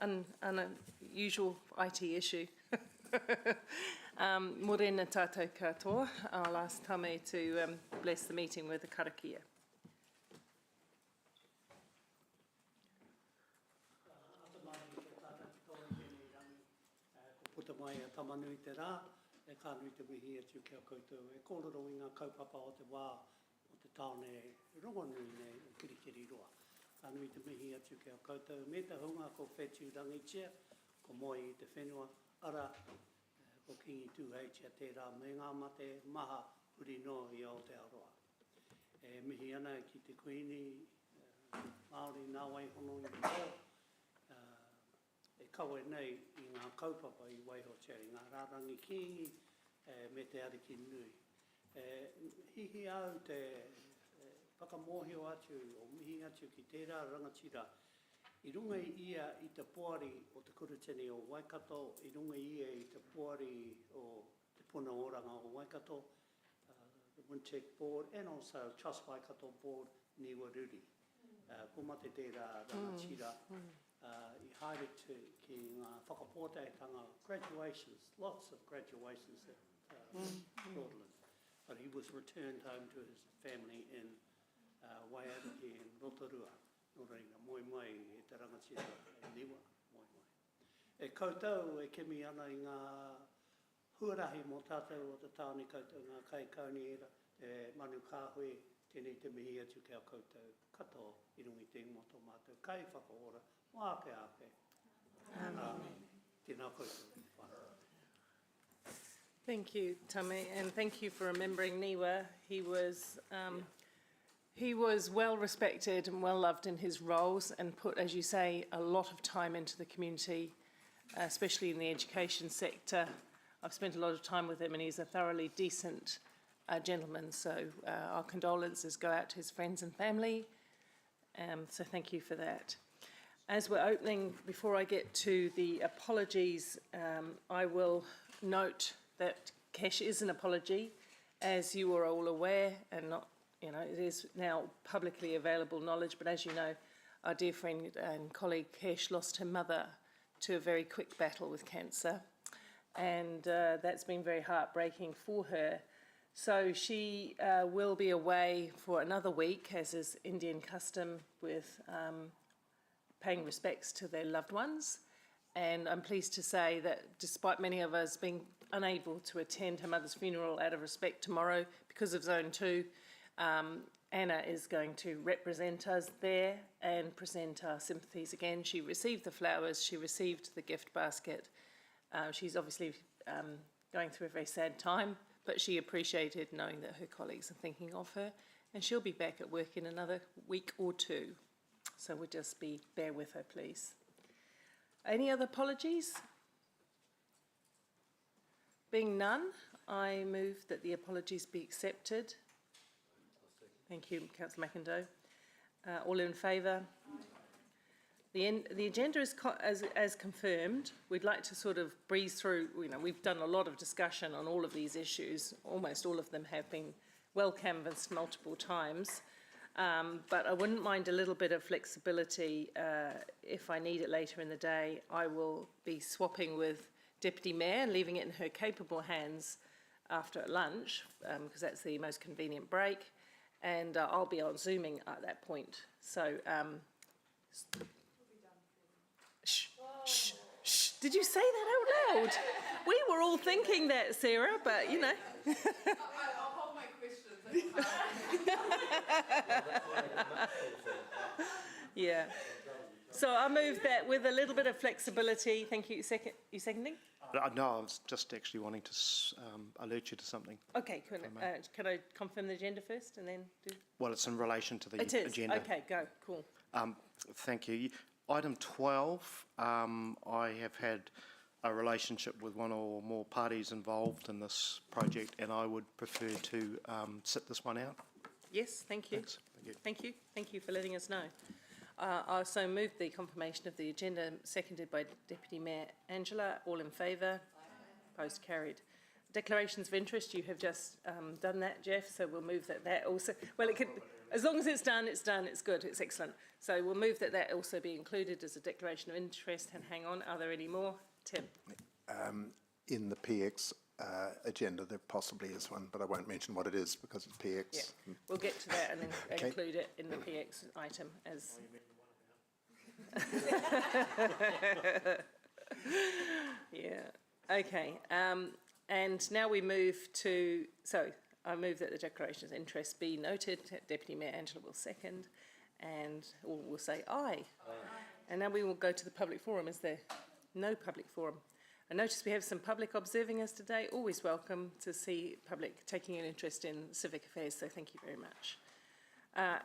unusual IT issue. Morena tātou katoa. I'll ask Tame to bless the meeting with the karakia. Puta mai a tamanui te rā, e kānui te mihi atu kia koutou. E kōrero i ngā kaupapa o te wā o te taone rongonui nei o Kirikiri roa. Kānui te mihi atu kia koutou. Me te hunga ko whetu rangitia, ko moi i te whenua. Ara, ko kingi tūheitia te rā me ngā mate maha uri no i Aotearoa. E mihi ana ki te kuini, Māori nā waihono i te reo. E kawe nei i ngā kaupapa i Waihotia, i ngā rārangi ki me te ariki nui. Hihi au te whakamohio atu o mihi atu ki tērā rangatira, i runga i ia i te poari o te kurutini o Waikato, i runga i ia i te poari o te puna oranga o Waikato, the Wintec Board, and also Trust Waikato Board, Niwa Ruri. Ko mate tērā rangatira. I haere ki ngā whakapōteitanga graduations, lots of graduations at Broadland. But he was returned home to his family in Waiariki in Rotorua. Nō reira, moi mai e te rangatira e niwa, moi mai. E koutou e kemi ana i ngā huarahi mō tātou o te tāne koutou, ngā kai kauni era, te manu kāhui, tēnei te mihi atu kia koutou, katoa i rungi te ingoto mātou, kai whakaora, Ape, ape. Amen. Thank you, Tame, and thank you for remembering Niwa. He was well respected and well loved in his roles and put, as you say, a lot of time into the community, especially in the education sector. I've spent a lot of time with him and he's a thoroughly decent gentleman, so our condolences go out to his friends and family. So thank you for that. As we're opening, before I get to the apologies, I will note that Kesh is an apology, as you are all aware, and not, you know, it is now publicly available knowledge, but as you know, our dear friend and colleague Kesh lost her mother to a very quick battle with cancer, and that's been very heartbreaking for her. So she will be away for another week, as is Indian custom, with paying respects to their loved ones. And I'm pleased to say that despite many of us being unable to attend her mother's funeral out of respect tomorrow because of Zone 2, Anna is going to represent us there and present our sympathies again. She received the flowers, she received the gift basket. She's obviously going through a very sad time, but she appreciated knowing that her colleagues are thinking of her, and she'll be back at work in another week or two. So we'll just bear with her, please. Any other apologies? Being none, I move that the apologies be accepted. Thank you, Councillor McIndoe. All in favour? The agenda is as confirmed. We'd like to sort of breeze through. You know, we've done a lot of discussion on all of these issues. Almost all of them have been well canvassed multiple times. But I wouldn't mind a little bit of flexibility if I need it later in the day. I will be swapping with Deputy Mayor and leaving it in her capable hands after lunch, because that's the most convenient break. And I'll be on Zooming at that point. So, shh, shh, shh. Did you say that out loud? We were all thinking that, Sarah, but you know. I'll hold my questions. Yeah. So I move that with a little bit of flexibility. Thank you. You seconding? No, I was just actually wanting to alert you to something. Okay, can I confirm the agenda first and then do? Well, it's in relation to the It agenda. is. Okay, go. Cool. Thank you. Item 12, I have had a relationship with one or more parties involved in this project, and I would prefer to sit this one out. Yes, thank you. Thanks. Thank you. Thank you. Thank you for letting us know. I also moved the confirmation of the agenda, seconded by Deputy Mayor Angela. All in favour? Opposed? Carried. Declarations of interest, you have just done that, Jeff, so we'll move that also, well, it could, as long as it's done, it's good, it's excellent. So we'll move that also be included as a declaration of interest, and hang on, are there any more? Tim? In the PX agenda, there possibly is one, but I won't mention what it is because it's PX. Yeah, we'll get to that and then Okay. include it in the PX item as... Yeah, okay. And now we move to, so I move that the declaration of interest be noted. Deputy Mayor Angela will second, and all will say aye. And now we will go to the public forum. Is there no public forum? I notice we have some public observing us today. Always welcome to see public taking an interest in civic affairs, so thank you very much.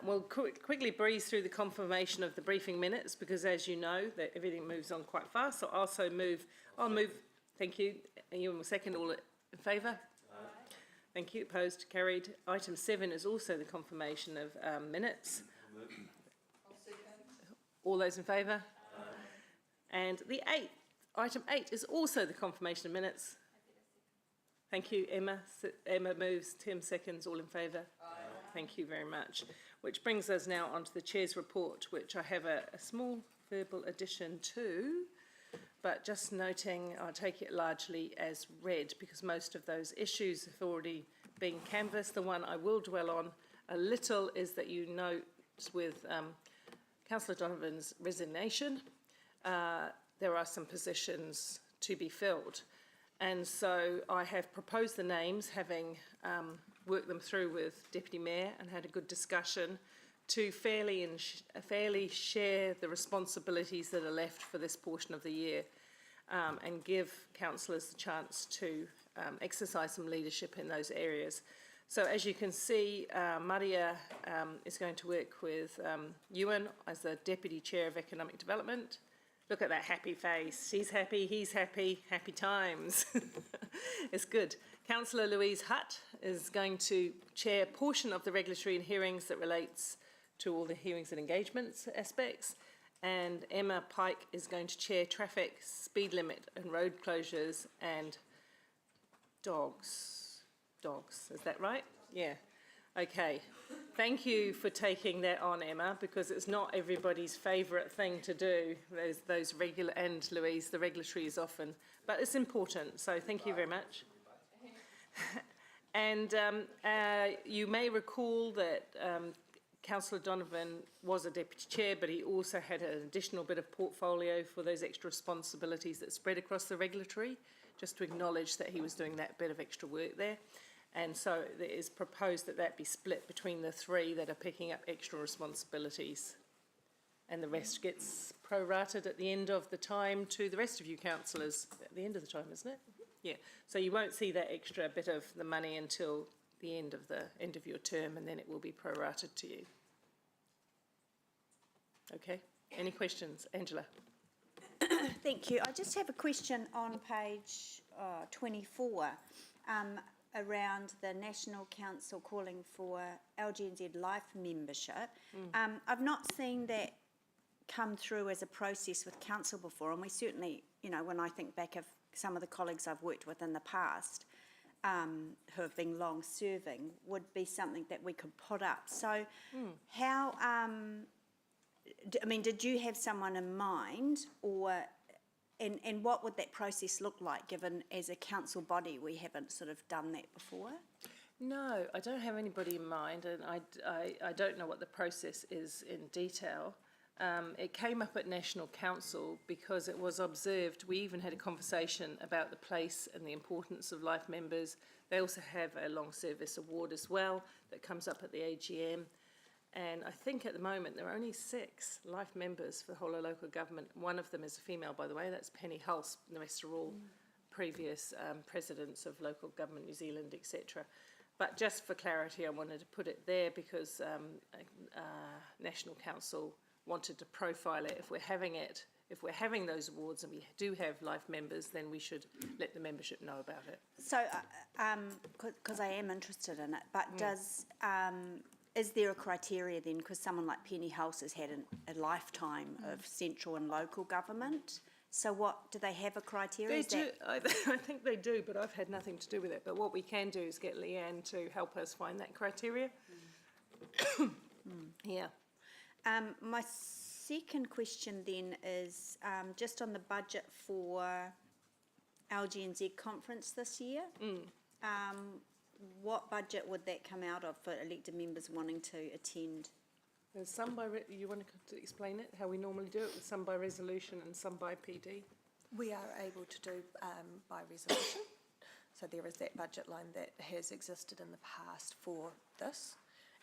We'll quickly breeze through the confirmation of the briefing minutes, because as you know, that everything moves on quite fast. So I'll move, thank you. And you will second, all in favour? Thank you. Opposed? Carried. Item 7 is also the confirmation of minutes. I'll second. All those in favour? And the item 8 is also the confirmation of minutes. Thank you, Emma. Emma moves, Tim seconds, all in favour? Thank you very much. Which brings us now onto the Chair's report, which I have a small verbal addition to, but just noting I'll take it largely as read because most of those issues have already been canvassed. The one I will dwell on a little is that you note with Councillor Donovan's resignation, there are some positions to be filled. And so I have proposed the names, having worked them through with Deputy Mayor and had a good discussion, to fairly share the responsibilities that are left for this portion of the year, and give councillors the chance to exercise some leadership in those areas. So as you can see, Maria is going to work with Ewan as the Deputy Chair of Economic Development. Look at that happy face. She's happy, he's happy, happy times. It's good. Councillor Louise Hutt is going to chair a portion of the regulatory and hearings that relates to all the hearings and engagements aspects. And Emma Pike is going to chair traffic, speed limit and road closures and dogs. Dogs, is that right? Yeah. Okay. Thank you for taking that on, Emma, because it's not everybody's favourite thing to do. Those regular, and Louise, the regulatory is often, but it's important. So thank you very much. And you may recall that Councillor Donovan was a deputy chair, but he also had an additional bit of portfolio for those extra responsibilities that spread across the regulatory, just to acknowledge that he was doing that bit of extra work there. And so it is proposed that that be split between the three that are picking up extra responsibilities. And the rest gets prorated at the end of the time to the rest of you councillors. At the end of the time, isn't it? Yeah. So you won't see that extra bit of the money until the end of your term, and then it will be prorated to you. Okay. Any questions? Angela. Thank you. I just have a question on page 24. Around the National Council calling for LGNZ Life membership. I've not seen that come through as a process with council before, and we certainly, you know, when I think back of some of the colleagues I've worked with in the past who have been long serving, would be something that we could put up. So how, I mean, did you have someone in mind, or and what would that process look like, given as a council body we haven't sort of done that before? No, I don't have anybody in mind, and I don't know what the process is in detail. It came up at National Council because it was observed. We even had a conversation about the place and the importance of life members. They also have a long service award as well that comes up at the AGM. And I think at the moment there are only 6 life members for the whole of local government. One of them is a female, by the way, that's Penny Hulse, and the rest are all previous presidents of local government, New Zealand, etc. But just for clarity, I wanted to put it there because National Council wanted to profile it. If we're having those awards and we do have life members, then we should let the membership know about it. So, because I am interested in it, but is there a criteria then, because someone like Penny Hulse has had a lifetime of central and local government So what, do they have a criteria? They Is do, that- I think they do, but I've had nothing to do with it. But what we can do is get Leanne to help us find that criteria. Yeah. My second question then is just on the budget for LGNZ conference this year. What budget would that come out of for elected members wanting to attend? There's some by, you want to explain it, how we normally do it, with some by resolution and some by PD? We are able to do by resolution. So there is that budget line that has existed in the past for this.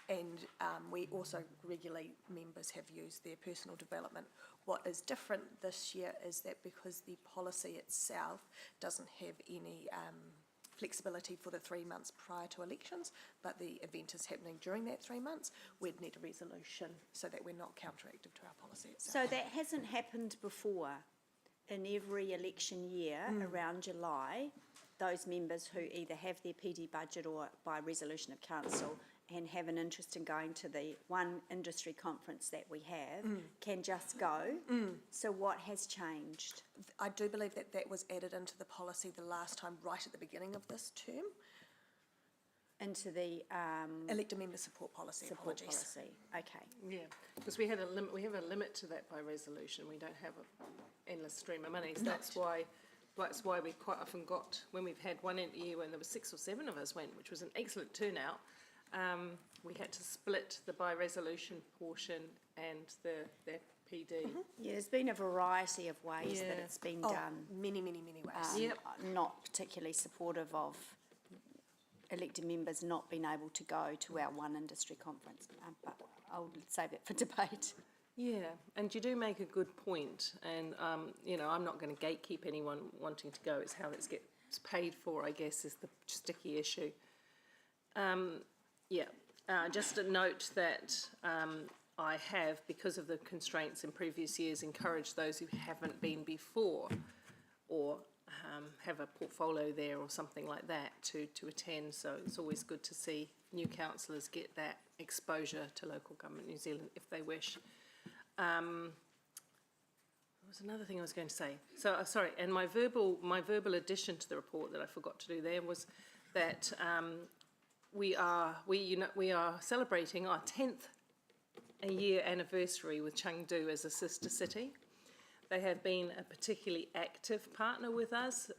And we also regularly, members have used their personal development. What is different this year is that because the policy itself doesn't have any flexibility for the 3 months prior to elections, but the event is happening during that 3 months, we'd need a resolution so that we're not counteractive to our policy itself. So that hasn't happened before. In every election year around July, those members who either have their PD budget or by resolution of council and have an interest in going to the one industry conference that we have can just go. So what has changed? I do believe that that was added into the policy the last time, right at the beginning of this term. Into the Elected member support policy, support apologies. policy? Okay. Yeah, because we had a limit, we have a limit to that by resolution. We don't have an endless stream of money. So that's why we quite often got, when we've had one year when there were 6 or 7 of us went, which was an excellent turnout, we had to split the by resolution portion and the PD. Yeah, there's been a variety of ways that Yeah. it's been Oh, done. many, many, many ways. Yep. Not particularly supportive of elected members not being able to go to our one industry conference, but I'll save it for debate. Yeah, and you do make a good point, and you know, I'm not going to gatekeep anyone wanting to go. It's how it gets paid for, I guess, is the sticky issue. Just a note that I have, because of the constraints in previous years, encouraged those who haven't been before or have a portfolio there or something like that to attend. So it's always good to see new councillors get that exposure to local government New Zealand if they wish. There was another thing I was going to say. So sorry, and my verbal addition to the report that I forgot to do there was that we are celebrating our 10th year anniversary with Chengdu as a sister city. They have been a particularly active partner with us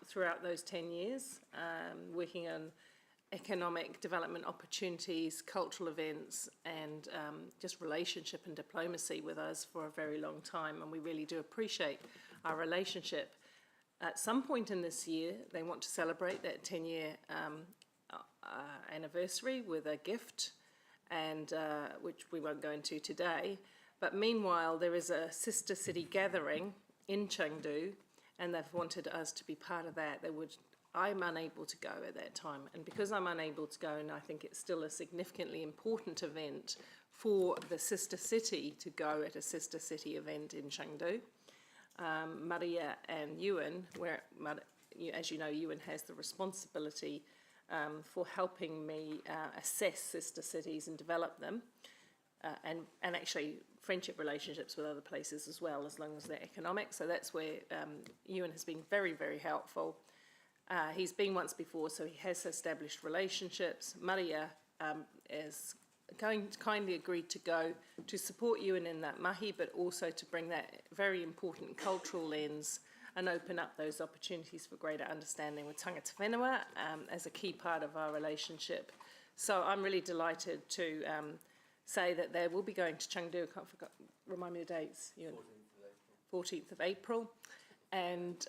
throughout those 10 years, working on economic development opportunities, cultural events, and just relationship and diplomacy with us for a very long time, and we really do appreciate our relationship. At some point in this year, they want to celebrate that 10-year anniversary with a gift, and which we won't go into today. But meanwhile, there is a sister city gathering in Chengdu, and they've wanted us to be part of that. I'm unable to go at that time, and because I'm unable to go, and I think it's still a significantly important event for the sister city to go at a sister city event in Chengdu. Maria and Ewan, as you know, Ewan has the responsibility for helping me assess sister cities and develop them, and actually friendship relationships with other places as well, as long as they're economic. So that's where Ewan has been very, very helpful. He's been once before, so he has established relationships. Maria is kindly agreed to go to support Ewan in that mahi, but also to bring that very important cultural lens and open up those opportunities for greater understanding with tangata whenua as a key part of our relationship. So I'm really delighted to say that they will be going to Chengdu. I can't remind me the dates. 14th of April. And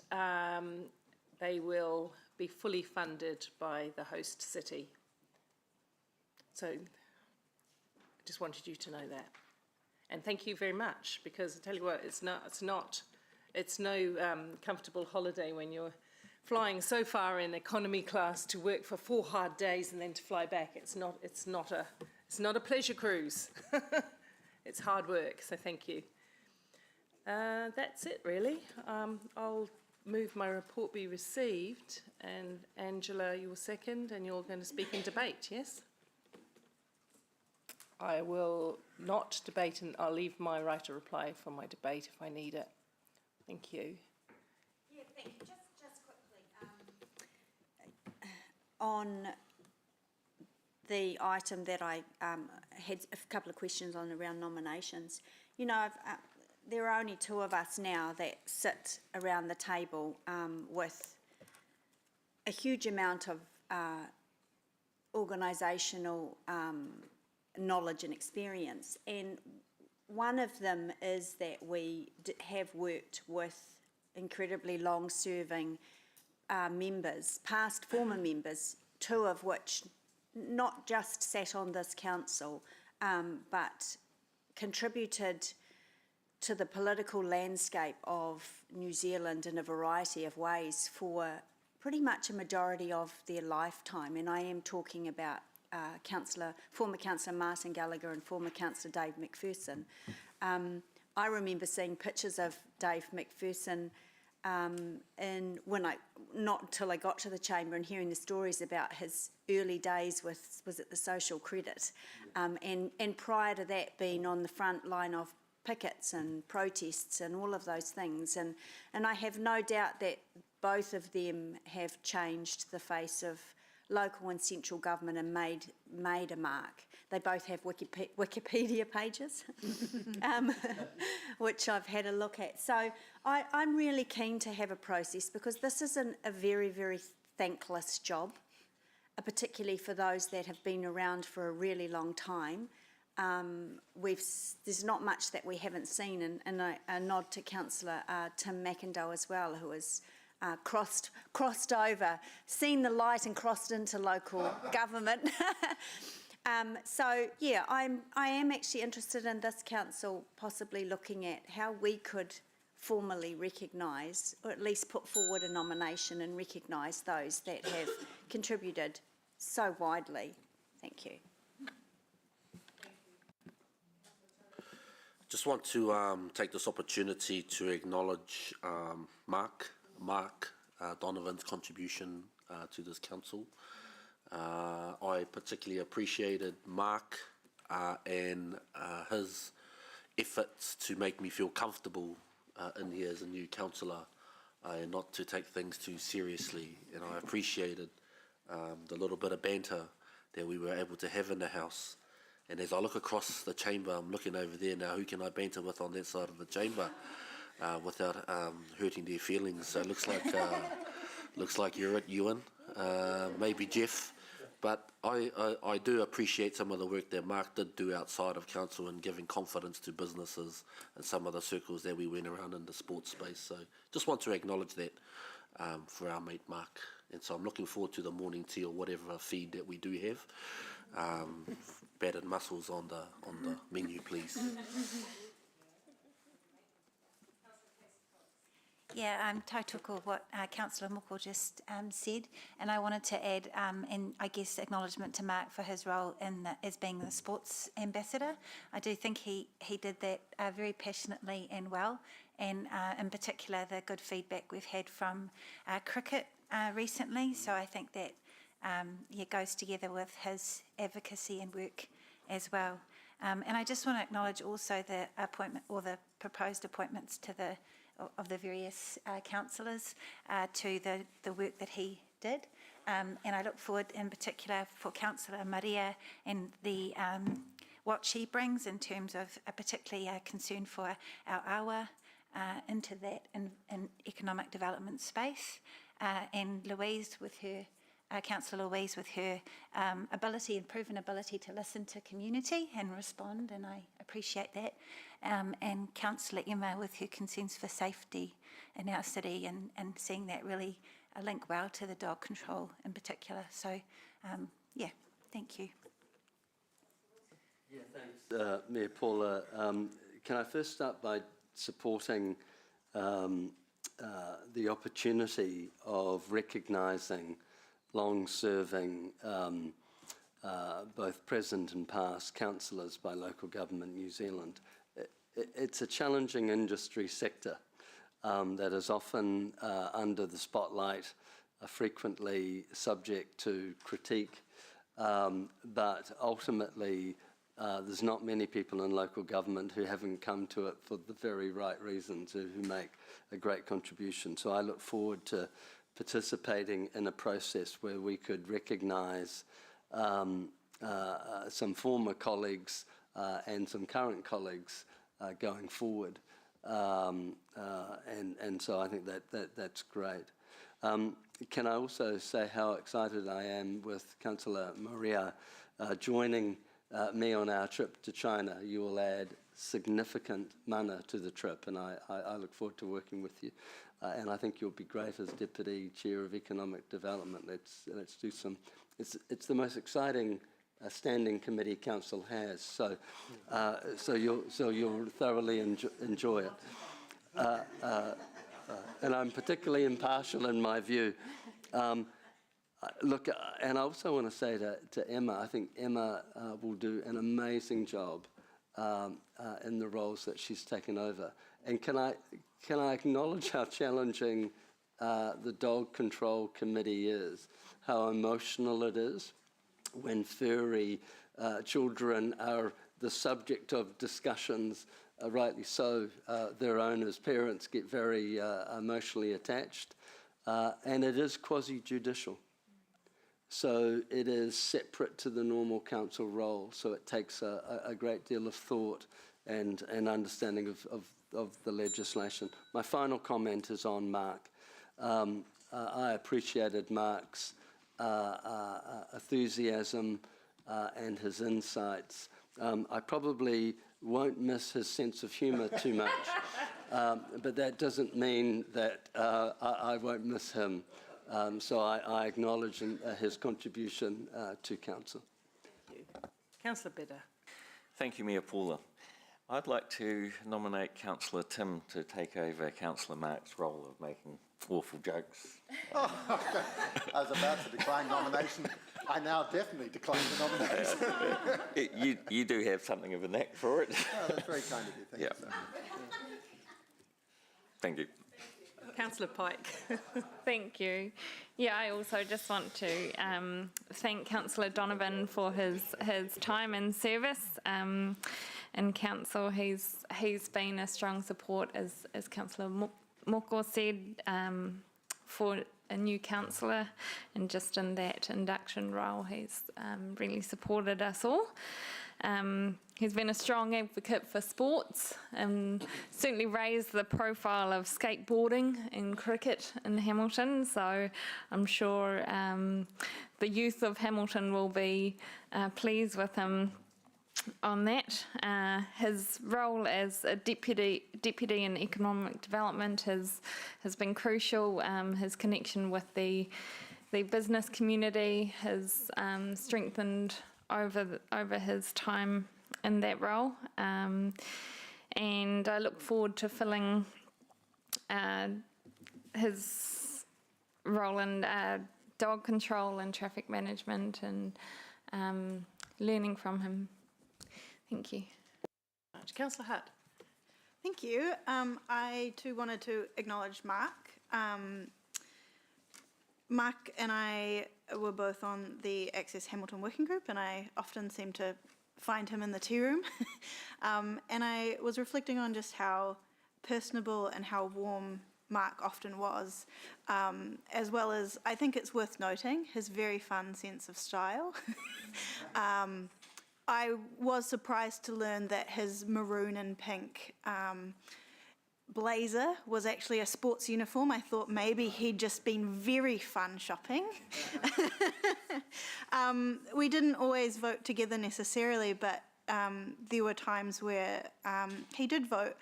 they will be fully funded by the host city. So I just wanted you to know that. And thank you very much, because I tell you what, it's no comfortable holiday when you're flying so far in economy class to work for 4 hard days and then to fly back. It's not a pleasure cruise. It's hard work, so thank you. That's it, really. I'll move my report be received, and Angela, you'll second, and you're going to speak in debate, yes? I will not debate, and I'll leave my right to reply for my debate if I need it. Thank you. Yeah, thank you. Just quickly, on the item that I had a couple of questions on around nominations. You know, there are only two of us now that sit around the table with a huge amount of organisational knowledge and experience, and one of them is that we have worked with incredibly long-serving members, past former members, two of which not just sat on this council, but contributed to the political landscape of New Zealand in a variety of ways for pretty much a majority of their lifetime. And I am talking about former Councillor Martin Gallagher and former Councillor Dave McPherson. I remember seeing pictures of Dave McPherson not until I got to the chamber, and hearing the stories about his early days with, was it the Social Credit, and prior to that being on the front line of pickets and protests and all of those things. And I have no doubt that both of them have changed the face of local and central government and made a mark. They both have Wikipedia pages, which I've had a look at. So I'm really keen to have a process, because this is a very, very thankless job, particularly for those that have been around for a really long time. There's not much that we haven't seen, and a nod to Councillor Tim McIndoe as well, who has crossed over, seen the light and crossed into local government. So yeah, I am actually interested in this council possibly looking at how we could formally recognise, or at least put forward a nomination and recognise those that have contributed so widely. Thank you. Just want to take this opportunity to acknowledge Mark Donovan's contribution to this council. I particularly appreciated Mark and his efforts to make me feel comfortable in here as a new councillor and not to take things too seriously. And I appreciated the little bit of banter that we were able to have in the house. And as I look across the chamber, I'm looking over there now, who can I banter with on that side of the chamber without hurting their feelings? So it looks like you're it, Ewan, maybe Jeff. But I do appreciate some of the work that Mark did do outside of council and giving confidence to businesses and some of the circles that we went around in the sports space. So just want to acknowledge that for our mate Mark. And so I'm looking forward to the morning tea or whatever feed that we do have. Battered mussels on the menu, please. Yeah, tautoko what Councillor Moko just said, and I wanted to add, and I guess acknowledgement to Mark for his role as being the sports ambassador. I do think he did that very passionately and well, and in particular the good feedback we've had from cricket recently. So I think that goes together with his advocacy and work as well. And I just want to acknowledge also the appointment or the proposed appointments to of the various councillors to the work that he did. And I look forward in particular for Councillor Maria and the what she brings in terms of particularly a concern for our awa into that in economic development space, and Louise with her Councillor Louise with her ability and proven ability to listen to community and respond, and I appreciate that. And Councillor Emma with her concerns for safety in our city and seeing that really link well to the dog control in particular. So, yeah, thank you. Yeah, thanks, Mayor Paula. Can I first start by supporting the opportunity of recognising long-serving both present and past councillors by local government New Zealand. It's a challenging industry sector that is often under the spotlight, frequently subject to critique, but ultimately There's not many people in local government who haven't come to it for the very right reasons, who make a great contribution. So I look forward to participating in a process where we could recognise some former colleagues and some current colleagues going forward. And so I think that's great. Can I also say how excited I am with Councillor Maria joining me on our trip to China? You will add significant mana to the trip, and I look forward to working with you. And I think you'll be great as Deputy Chair of Economic Development. Let's do some. It's the most exciting standing committee council has. So you'll thoroughly enjoy it. And I'm particularly impartial in my view. Look, and I also want to say to Emma, I think Emma will do an amazing job in the roles that she's taken over. And can I acknowledge how challenging the Dog Control Committee is, how emotional it is when furry children are the subject of discussions, rightly so. Their owners, parents, get very emotionally attached, and it is quasi-judicial. So it is separate to the normal council role, so it takes a great deal of thought and understanding of the legislation. My final comment is on Mark. I appreciated Mark's enthusiasm and his insights. I probably won't miss his sense of humour too much, but that doesn't mean that I won't miss him. So I acknowledge his contribution to council. Thank you. Councillor Bidder. Thank you, Mayor Paula. I'd like to nominate Councillor Tim to take over Councillor Mark's role of making awful jokes. I was about to decline nomination. I now definitely decline the nomination. You do have something of a knack for it. Oh, that's very kind of you. Thank you, sir. Thank you. Councillor Pike. Thank you. Yeah, I also just want to thank Councillor Donovan for his time and service in council. He's been a strong support, as Councillor Moko said, for a new councillor, and just in that induction role, he's really supported us all. He's been a strong advocate for sports and certainly raised the profile of skateboarding and cricket in Hamilton. So I'm sure the youth of Hamilton will be pleased with him on that. His role as a deputy in economic development has been crucial. His connection with the business community has strengthened over his time in that role, and I look forward to filling his role in dog control and traffic management, and learning from him. Thank you. Councillor Hutt. Thank you. I too wanted to acknowledge Mark. Mark and I were both on the Access Hamilton Working Group, and I often seem to find him in the tea room. And I was reflecting on just how personable and how warm Mark often was, as well as, I think it's worth noting, his very fun sense of style. I was surprised to learn that his maroon and pink blazer was actually a sports uniform. I thought maybe he'd just been very fun shopping. We didn't always vote together necessarily, but there were times where he did vote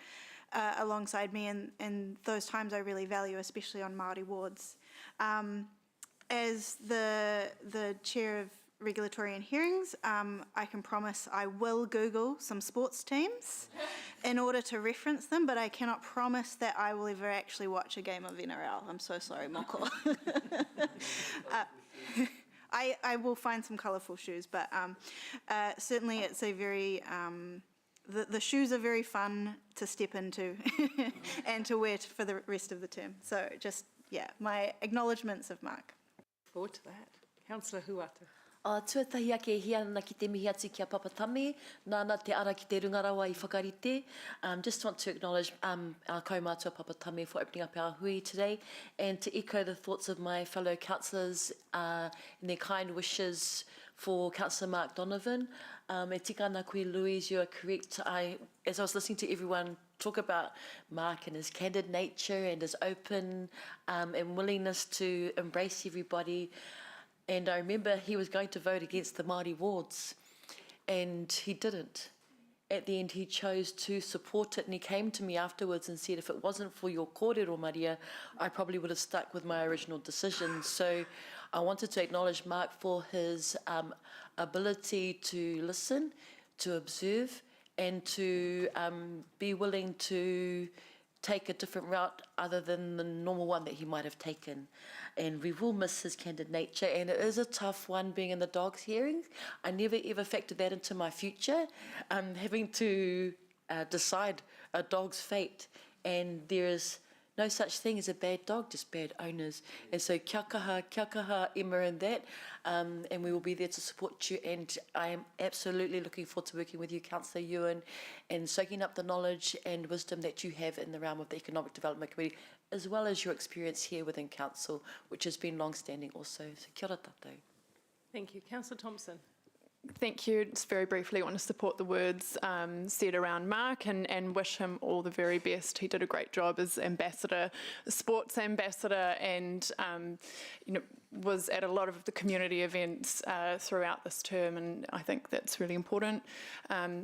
alongside me, and those times I really value, especially on Māori wards. As the chair of Regulatory and Hearings, I can promise I will Google some sports teams in order to reference them, but I cannot promise that I will ever actually watch a game of NRL. I'm so sorry, Moko. I will find some colourful shoes, but certainly it's a very, the shoes are very fun to step into and to wear for the rest of the term. So just, yeah, my acknowledgements of Mark. Forward to that. Councillor Huata. Tuatahi ake hia ana ki te mihi atu ki a Papatami, nāna te ara ki te rungarawa I whakarite. Just want to acknowledge our kaumātua Papatami for opening up our hui today and to echo the thoughts of my fellow councillors and their kind wishes for Councillor Mark Donovan. E tika ana koe Louise, you are correct. As I was listening to everyone talk about Mark and his candid nature and his open and willingness to embrace everybody, and I remember he was going to vote against the Māori wards, and he didn't. At the end, he chose to support it, and he came to me afterwards and said, if it wasn't for your kōrero, Maria, I probably would have stuck with my original decision. So I wanted to acknowledge Mark for his ability to listen, to observe, and to be willing to take a different route other than the normal one that he might have taken. And we will miss his candid nature, and it is a tough one being in the dogs hearings. I never ever factored that into my future, having to decide a dog's fate, and there is no such thing as a bad dog, just bad owners. And so kia kaha, Emma, and that, and we will be there to support you, and I am absolutely looking forward to working with you, Councillor Ewan, and soaking up the knowledge and wisdom that you have in the realm of the Economic Development Committee, as well as your experience here within Council, which has been long-standing also. So kia ora tātou. Thank you. Councillor Thompson. Thank you. Just very briefly, I want to support the words said around Mark and wish him all the very best. He did a great job as ambassador, sports ambassador, and was at a lot of the community events throughout this term, and I think that's really important.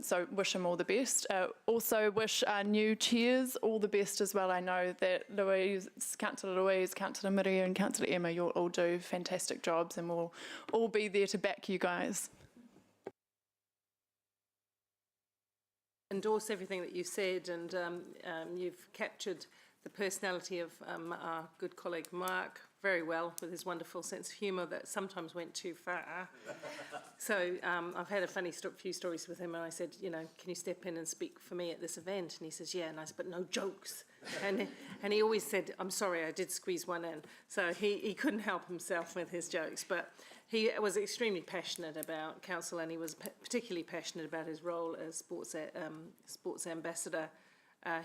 So wish him all the best. Also wish our new chairs all the best as well. I know that Councillor Louise, Councillor Maria and Councillor Emma, you'll all do fantastic jobs, and we'll all be there to back you guys. Endorse everything that you said, and you've captured the personality of our good colleague Mark very well, with his wonderful sense of humour that sometimes went too far. So I've had a few stories with him, and I said, can you step in and speak for me at this event? And he says, yeah, and I said, but no jokes. And he always said, I'm sorry, I did squeeze one in. So he couldn't help himself with his jokes, but he was extremely passionate about council, and he was particularly passionate about his role as sports ambassador.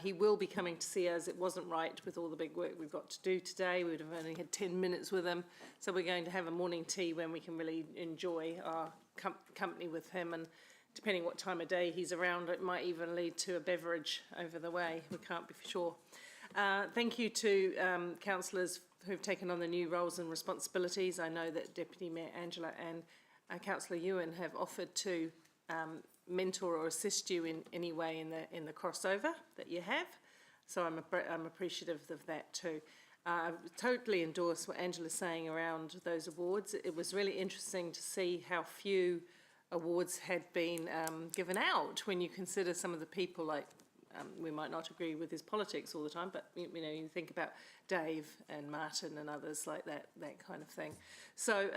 He will be coming to see us. It wasn't right with all the big work we've got to do today. We would have only had 10 minutes with him. So we're going to have a morning tea when we can really enjoy our company with him. And depending what time of day he's around, it might even lead to a beverage over the way. We can't be for sure. Thank you to councillors who've taken on the new roles and responsibilities. I know that Deputy Mayor Angela and Councillor Ewan have offered to mentor or assist you in any way in the crossover that you have. So I'm appreciative of that too. I totally endorse what Angela's saying around those awards. It was really interesting to see how few awards had been given out when you consider some of the people, like we might not agree with his politics all the time, but you think about Dave and Martin and others like that kind of thing. So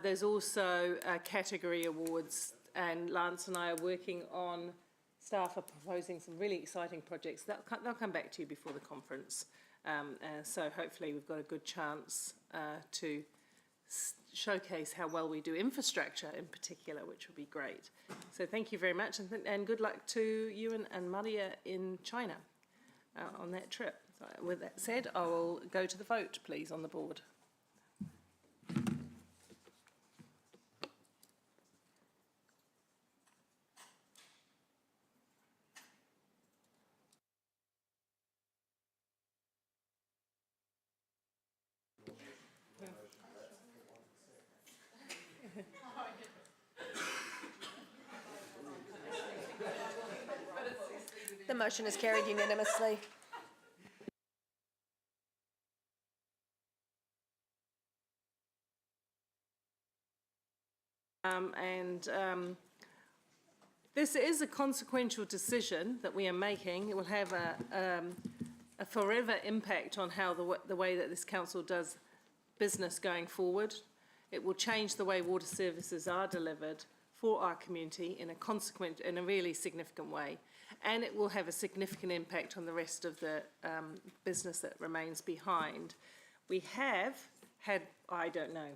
there's also category awards, and Lance and I are working on, staff are proposing some really exciting projects. They'll come back to you before the conference. So hopefully we've got a good chance to showcase how well we do infrastructure in particular, which would be great. So thank you very much, and good luck to you and Maria in China on that trip. So with that said, I will go to the vote, please, on the board. The motion is carried unanimously. This is a consequential decision that we are making. It will have a forever impact on how the way that this council does business going forward. It will change the way water services are delivered for our community in a really significant way, and it will have a significant impact on the rest of the business that remains behind. We have had, I don't know,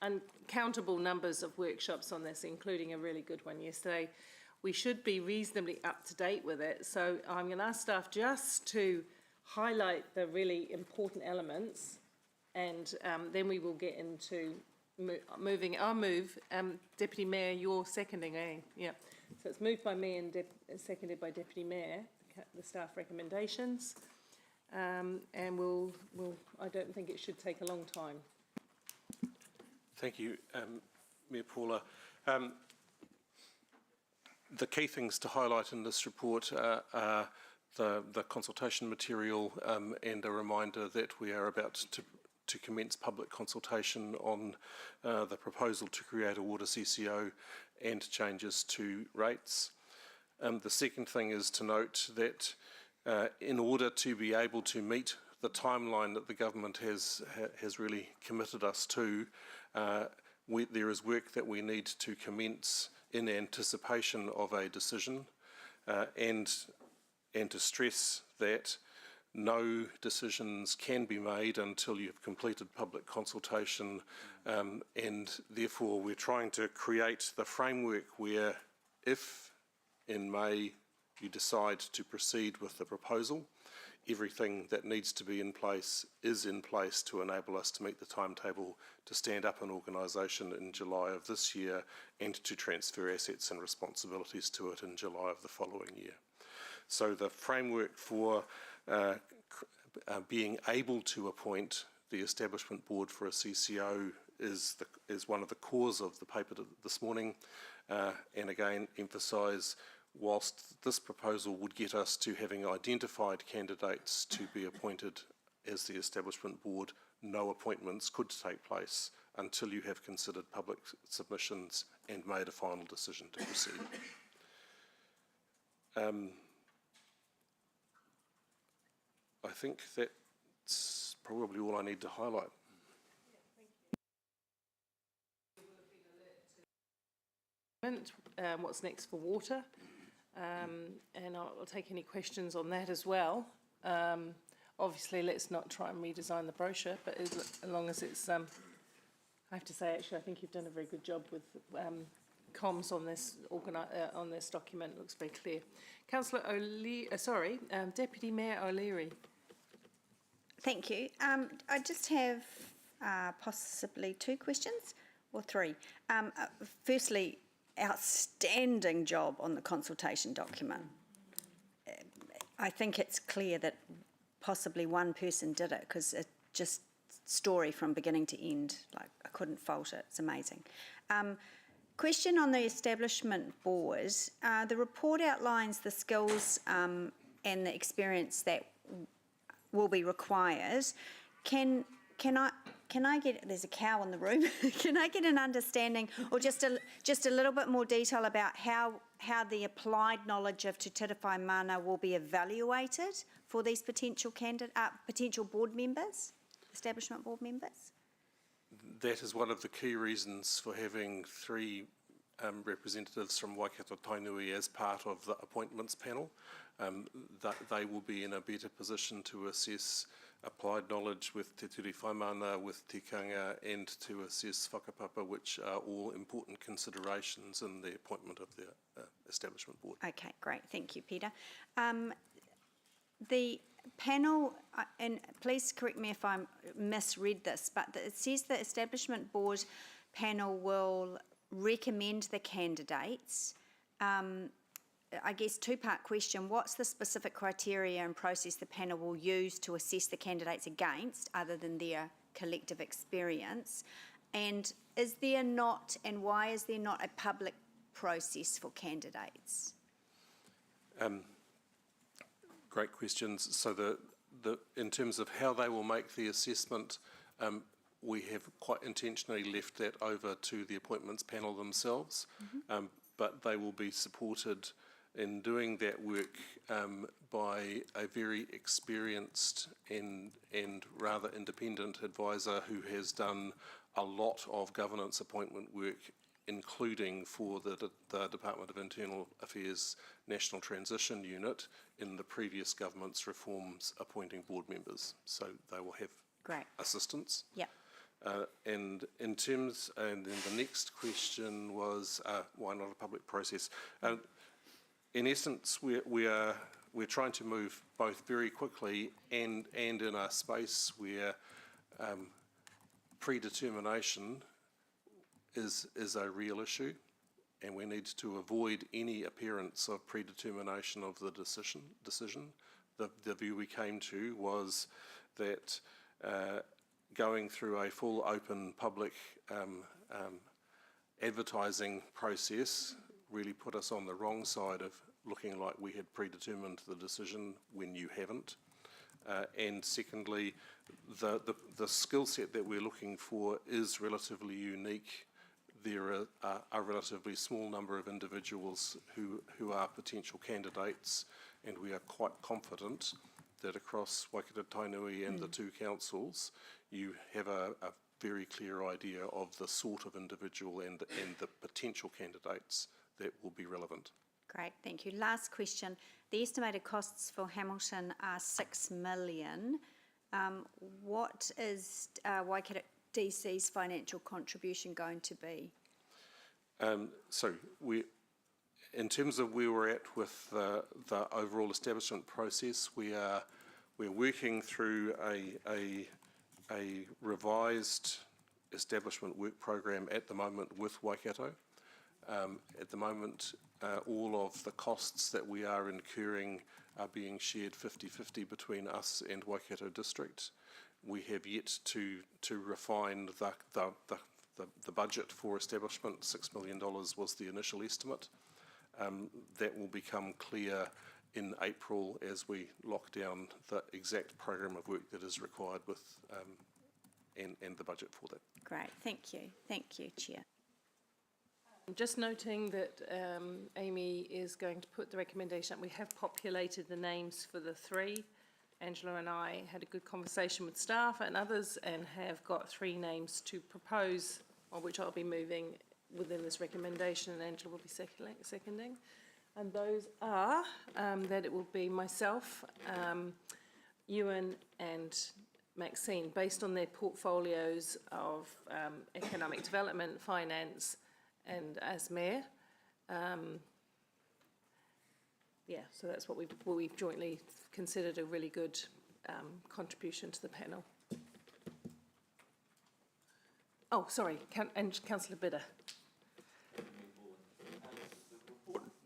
uncountable numbers of workshops on this, including a really good one yesterday. We should be reasonably up to date with it. So I'm going to ask staff just to highlight the really important elements, and then we will get into moving. I'll move. Deputy Mayor, you're seconding, eh? Yeah. So it's moved by me and seconded by Deputy Mayor, the staff recommendations. And I don't think it should take a long time. Thank you, Mayor Paula. The key things to highlight in this report are the consultation material and a reminder that we are about to commence public consultation on the proposal to create a water CCO and changes to rates. The second thing is to note that in order to be able to meet the timeline that the government has really committed us to, there is work that we need to commence in anticipation of a decision, and to stress that no decisions can be made until you've completed public consultation, and therefore we're trying to create the framework where if in May you decide to proceed with the proposal, everything that needs to be in place is in place to enable us to meet the timetable to stand up an organisation in July of this year and to transfer assets and responsibilities to it in July of the following year. So the framework for being able to appoint the Establishment Board for a CCO is one of the cores of the paper this morning, and again emphasise whilst this proposal would get us to having identified candidates to be appointed as the Establishment Board, no appointments could take place until you have considered public submissions and made a final decision to proceed. I think that's probably all I need to highlight. What's next for water? And I'll take any questions on that as well. Obviously, let's not try and redesign the brochure, but as long as it's, I have to say, actually, I think you've done a very good job with comms on this document. It looks very clear. Councillor O'Leary, Deputy Mayor O'Leary. Thank you. I just have possibly two questions or three. Firstly, outstanding job on the consultation document. I think it's clear that possibly one person did it, because it just story from beginning to end, like I couldn't fault it. It's amazing. Question on the Establishment Board. The report outlines the skills and the experience that will be required. Can I get, there's a cow in the room, can I get an understanding or just a little bit more detail about how the applied knowledge of Te Tirewhai Mana will be evaluated for these potential board members, Establishment Board members? That is one of the key reasons for having three representatives from Waikato Tainui as part of the appointments panel. That they will be in a better position to assess applied knowledge with Te Tirewhai Mana, with tikanga, and to assess whakapapa, which are all important considerations in the appointment of the Establishment Board. Okay, great. Thank you, Peter. The panel, and please correct me if I misread this, but it says the Establishment Board panel will recommend the candidates. I guess two-part question. What's the specific criteria and process the panel will use to assess the candidates against, other than their collective experience? And is there not, and why is there not a public process for candidates? Great questions. So in terms of how they will make the assessment, we have quite intentionally left that over to the appointments panel themselves, but they will be supported in doing that work by a very experienced and rather independent advisor who has done a lot of governance appointment work, including for the Department of Internal Affairs National Transition Unit in the previous government's reforms appointing board members. So they will have assistance. Yep. And in terms, and then the next question was, why not a public process? In essence, we're trying to move both very quickly and in a space where predetermination is a real issue, and we need to avoid any appearance of predetermination of the decision. The view we came to was that going through a full open public advertising process really put us on the wrong side of looking like we had predetermined the decision when you haven't. And secondly, the skill set that we're looking for is relatively unique. There are a relatively small number of individuals who are potential candidates, and we are quite confident that across Waikato Tainui and the two councils, you have a very clear idea of the sort of individual and the potential candidates that will be relevant. Great, thank you. Last question. The estimated costs for Hamilton are $6 million. What is Waikato DC's financial contribution going to be? So in terms of where we're at with the overall establishment process, we're working through a revised establishment work program at the moment with Waikato. At the moment, all of the costs that we are incurring are being shared 50-50 between us and Waikato District. We have yet to refine the budget for establishment. $6 million was the initial estimate. That will become clear in April as we lock down the exact program of work that is required with and the budget for that. Great, thank you. Thank you, Chair. Just noting that Amy is going to put the recommendation up. We have populated the names for the three. Angela and I had a good conversation with staff and others and have got 3 names to propose, on which I'll be moving within this recommendation, and Angela will be seconding. And those are that it will be myself, Ewan and Maxine, based on their portfolios of economic development, finance, and as mayor. Yeah, so that's what we've jointly considered a really good contribution to the panel. Oh, sorry, and Councillor Bidder.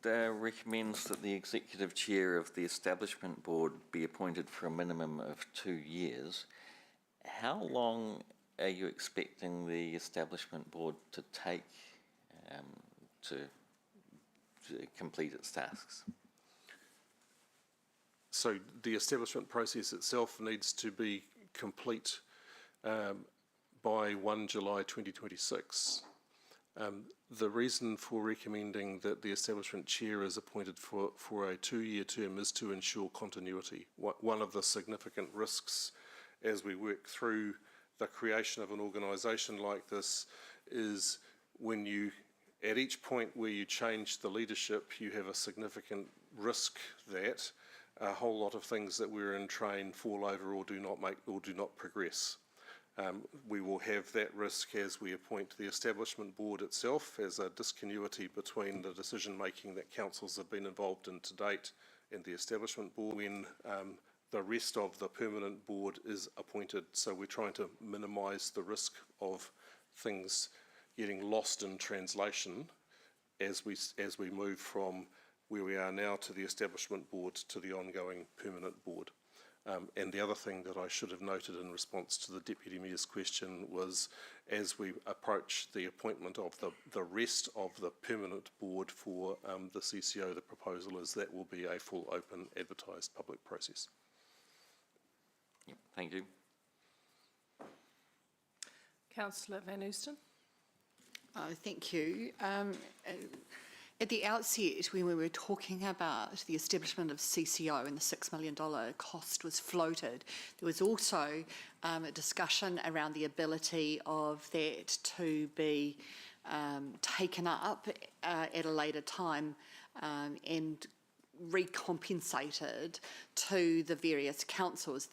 The report recommends that the executive chair of the establishment board be appointed for a minimum of 2 years. How long are you expecting the establishment board to take to complete its tasks? So the establishment process itself needs to be complete by 1 July 2026. The reason for recommending that the establishment chair is appointed for a 2-year term is to ensure continuity. One of the significant risks as we work through the creation of an organisation like this is when you, at each point where you change the leadership, you have a significant risk that a whole lot of things that we're in train fall over or do not progress. We will have that risk as we appoint the establishment board itself as a discontinuity between the decision making that councils have been involved in to date and the establishment board when the rest of the permanent board is appointed. So we're trying to minimise the risk of things getting lost in translation as we move from where we are now to the establishment board to the ongoing permanent board. And the other thing that I should have noted in response to the Deputy Mayor's question was as we approach the appointment of the rest of the permanent board for the CCO, the proposal is that will be a full open advertised public process. Yep, thank you. Councillor Van Oosten. Thank you. At the outset, when we were talking about the establishment of CCO and the $6 million cost was floated, there was also a discussion around the ability of that to be taken up at a later time and recompensated to the various councils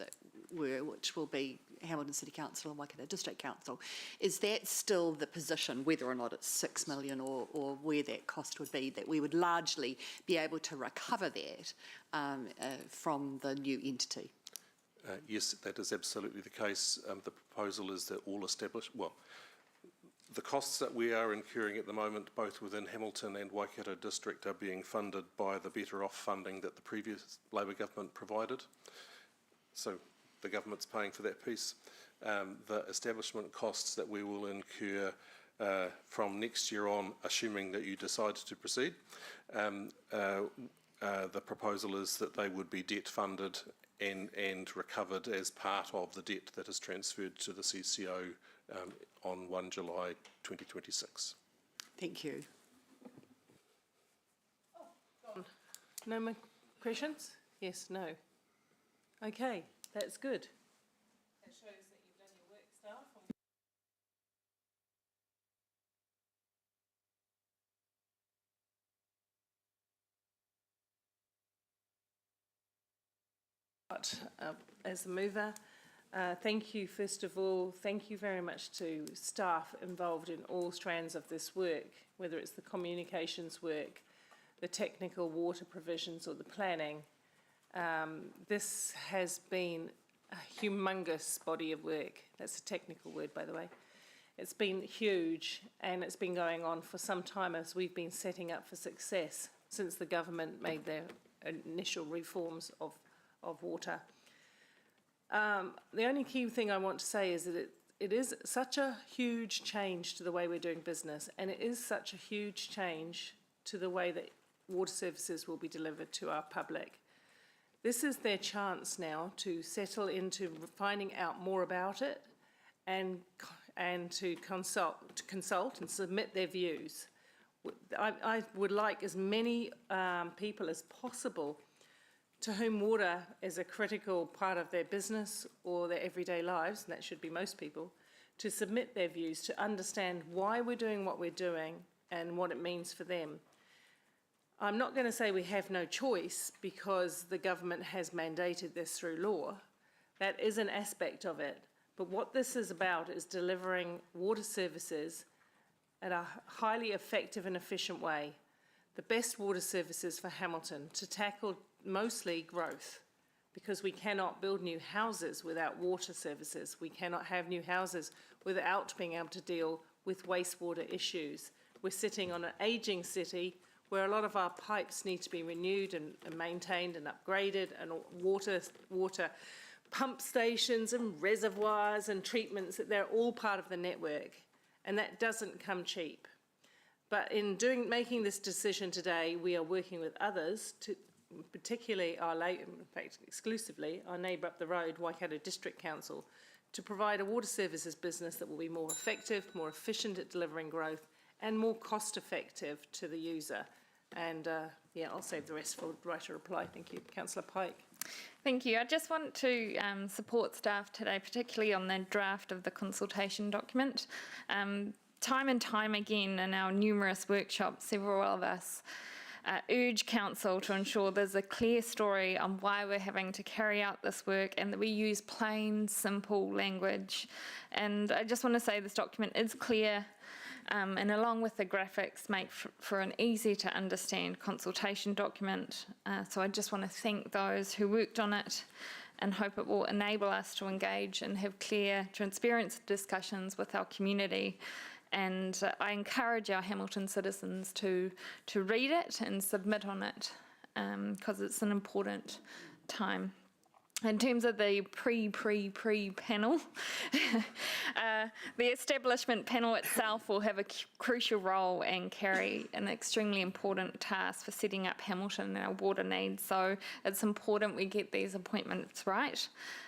which will be Hamilton City Council and Waikato District Council. Is that still the position, whether or not it's 6 million or where that cost would be, that we would largely be able to recover that from the new entity? Yes, that is absolutely the case. The proposal is that all the costs that we are incurring at the moment, both within Hamilton and Waikato District, are being funded by the Better Off funding that the previous Labor government provided. So the government's paying for that piece. The establishment costs that we will incur from next year on, assuming that you decide to proceed, the proposal is that they would be debt funded and recovered as part of the debt that is transferred to the CCO on 1 July 2026. Thank you. No more questions? Yes, no. Okay, that's good. That shows that you've done your work, staff. But as a mover, thank you, first of all, thank you very much to staff involved in all strands of this work, whether it's the communications work, the technical water provisions or the planning. This has been a humongous body of work. That's a technical word, by the way. It's been huge, and it's been going on for some time as we've been setting up for success since the government made their initial reforms of water. The only key thing I want to say is that it is such a huge change to the way we're doing business, and it is such a huge change to the way that water services will be delivered to our public. This is their chance now to settle into finding out more about it and to consult and submit their views. I would like as many people as possible to whom water is a critical part of their business or their everyday lives, and that should be most people, to submit their views, to understand why we're doing what we're doing and what it means for them. I'm not going to say we have no choice because the government has mandated this through law. That is an aspect of it. But what this is about is delivering water services in a highly effective and efficient way. The best water services for Hamilton to tackle mostly growth, because we cannot build new houses without water services. We cannot have new houses without being able to deal with wastewater issues. We're sitting on an ageing city where a lot of our pipes need to be renewed and maintained and upgraded, and water pump stations and reservoirs and treatments, they're all part of the network, and that doesn't come cheap. But in making this decision today, we are working with others, particularly in fact exclusively, our neighbour up the road, Waikato District Council, to provide a water services business that will be more effective, more efficient at delivering growth, and more cost effective to the user. And yeah, I'll save the rest for writer reply. Thank you. Councillor Pike. Thank you. I just want to support staff today, particularly on the draft of the consultation document. Time and time again in our numerous workshops, several of us urge Council to ensure there's a clear story on why we're having to carry out this work and that we use plain, simple language. And I just want to say this document is clear, and along with the graphics make for an easy to understand consultation document. So I just want to thank those who worked on it and hope it will enable us to engage and have clear, transparent discussions with our community. And I encourage our Hamilton citizens to read it and submit on it, because it's an important time. In terms of the pre panel, the establishment panel itself will have a crucial role and carry an extremely important task for setting up Hamilton and our water needs. So it's important we get these appointments right.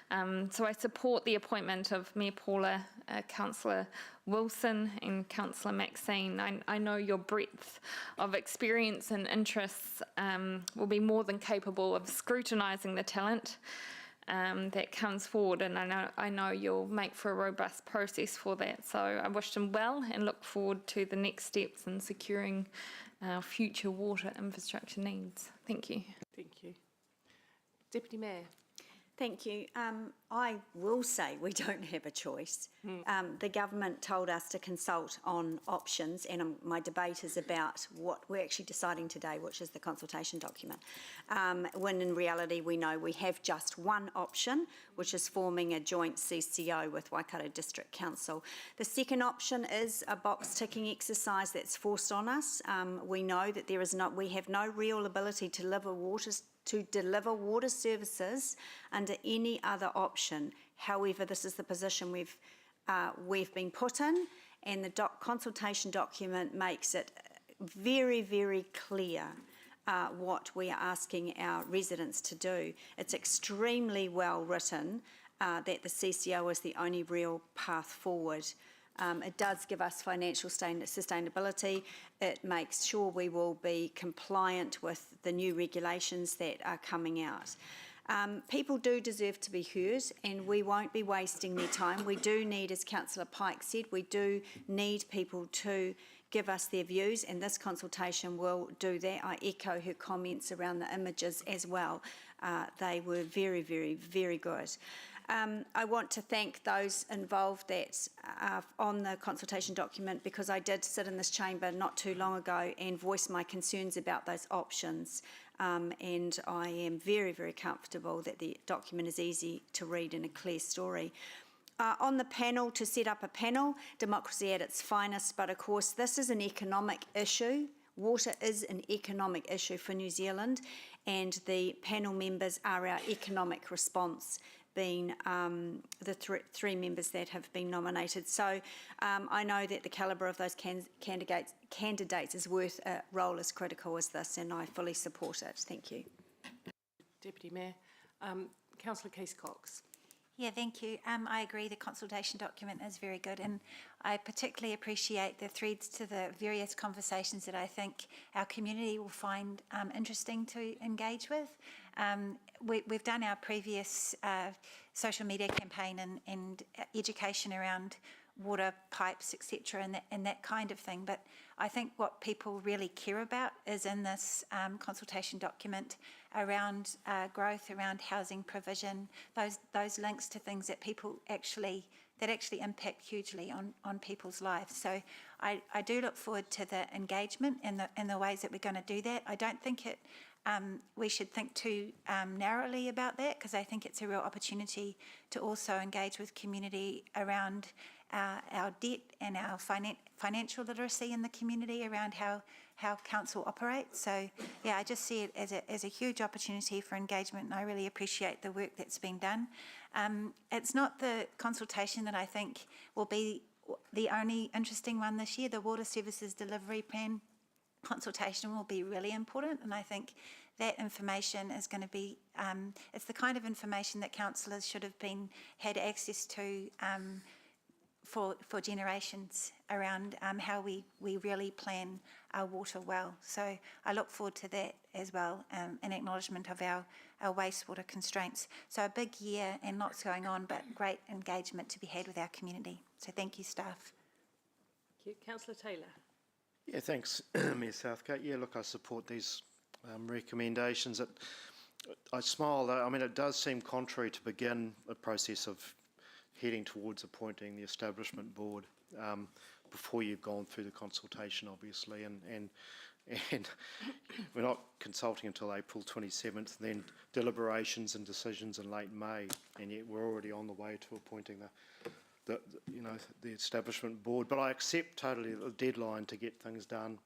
So I support the appointment of Mayor Paula, Councillor Wilson and Councillor Maxine. I know your breadth of experience and interests will be more than capable of scrutinising the talent that comes forward, and I know you'll make for a robust process for that. So I wish them well and look forward to the next steps in securing our future water infrastructure needs. Thank you. Thank you. Deputy Mayor. Thank you. I will say we don't have a choice. The government told us to consult on options, and my debate is about what we're actually deciding today, which is the consultation document. When in reality we know we have just one option, which is forming a joint CCO with Waikato District Council. The second option is a box ticking exercise that's forced on us. We know that we have no real ability to deliver water services under any other option. However, this is the position we've been put in, and the consultation document makes it very, very clear what we are asking our residents to do. It's extremely well written that the CCO is the only real path forward. It does give us financial sustainability. It makes sure we will be compliant with the new regulations that are coming out. People do deserve to be heard, and we won't be wasting their time. We do need, as Councillor Pike said, we do need people to give us their views, and this consultation will do that. I echo her comments around the images as well. They were very, very, very good. I want to thank those involved on the consultation document, because I did sit in this chamber not too long ago and voice my concerns about those options. And I am very, very comfortable that the document is easy to read and a clear story. On the panel, to set up a panel, democracy at its finest, but of course this is an economic issue. Water is an economic issue for New Zealand, and the panel members are our economic response, being the three members that have been nominated. So I know that the calibre of those candidates is worth a role as critical as this, and I fully support it. Thank you. Deputy Mayor. Councillor Keys-Cox. Yeah, thank you. I agree the consultation document is very good, and I particularly appreciate the threads to the various conversations that I think our community will find interesting to engage with. We've done our previous social media campaign and education around water pipes, etc., and that kind of thing. But I think what people really care about is in this consultation document around growth, around housing provision, those links to things that people actually impact hugely on people's lives. So I do look forward to the engagement and the ways that we're going to do that. I don't think we should think too narrowly about that, because I think it's a real opportunity to also engage with community around our debt and our financial literacy in the community, around how council operates. So yeah, I just see it as a huge opportunity for engagement, and I really appreciate the work that's been done. It's not the consultation that I think will be the only interesting one this year. The Water Services Delivery Plan consultation will be really important, and I think that information is going to be, it's the kind of information that councillors should have had access to for generations around how we really plan our water well. So I look forward to that as well, in acknowledgement of our wastewater constraints. So a big year and lots going on, but great engagement to be had with our community. So thank you, staff. Thank you. Councillor Taylor. Yeah, thanks, Mayor Southgate. Yeah, look, I support these recommendations. I smile, though. I mean, it does seem contrary to begin a process of heading towards appointing the establishment board before you've gone through the consultation, obviously, and we're not consulting until April 27th, then deliberations and decisions in late May, and yet we're already on the way to appointing the establishment board. But I accept totally that the deadline to get things done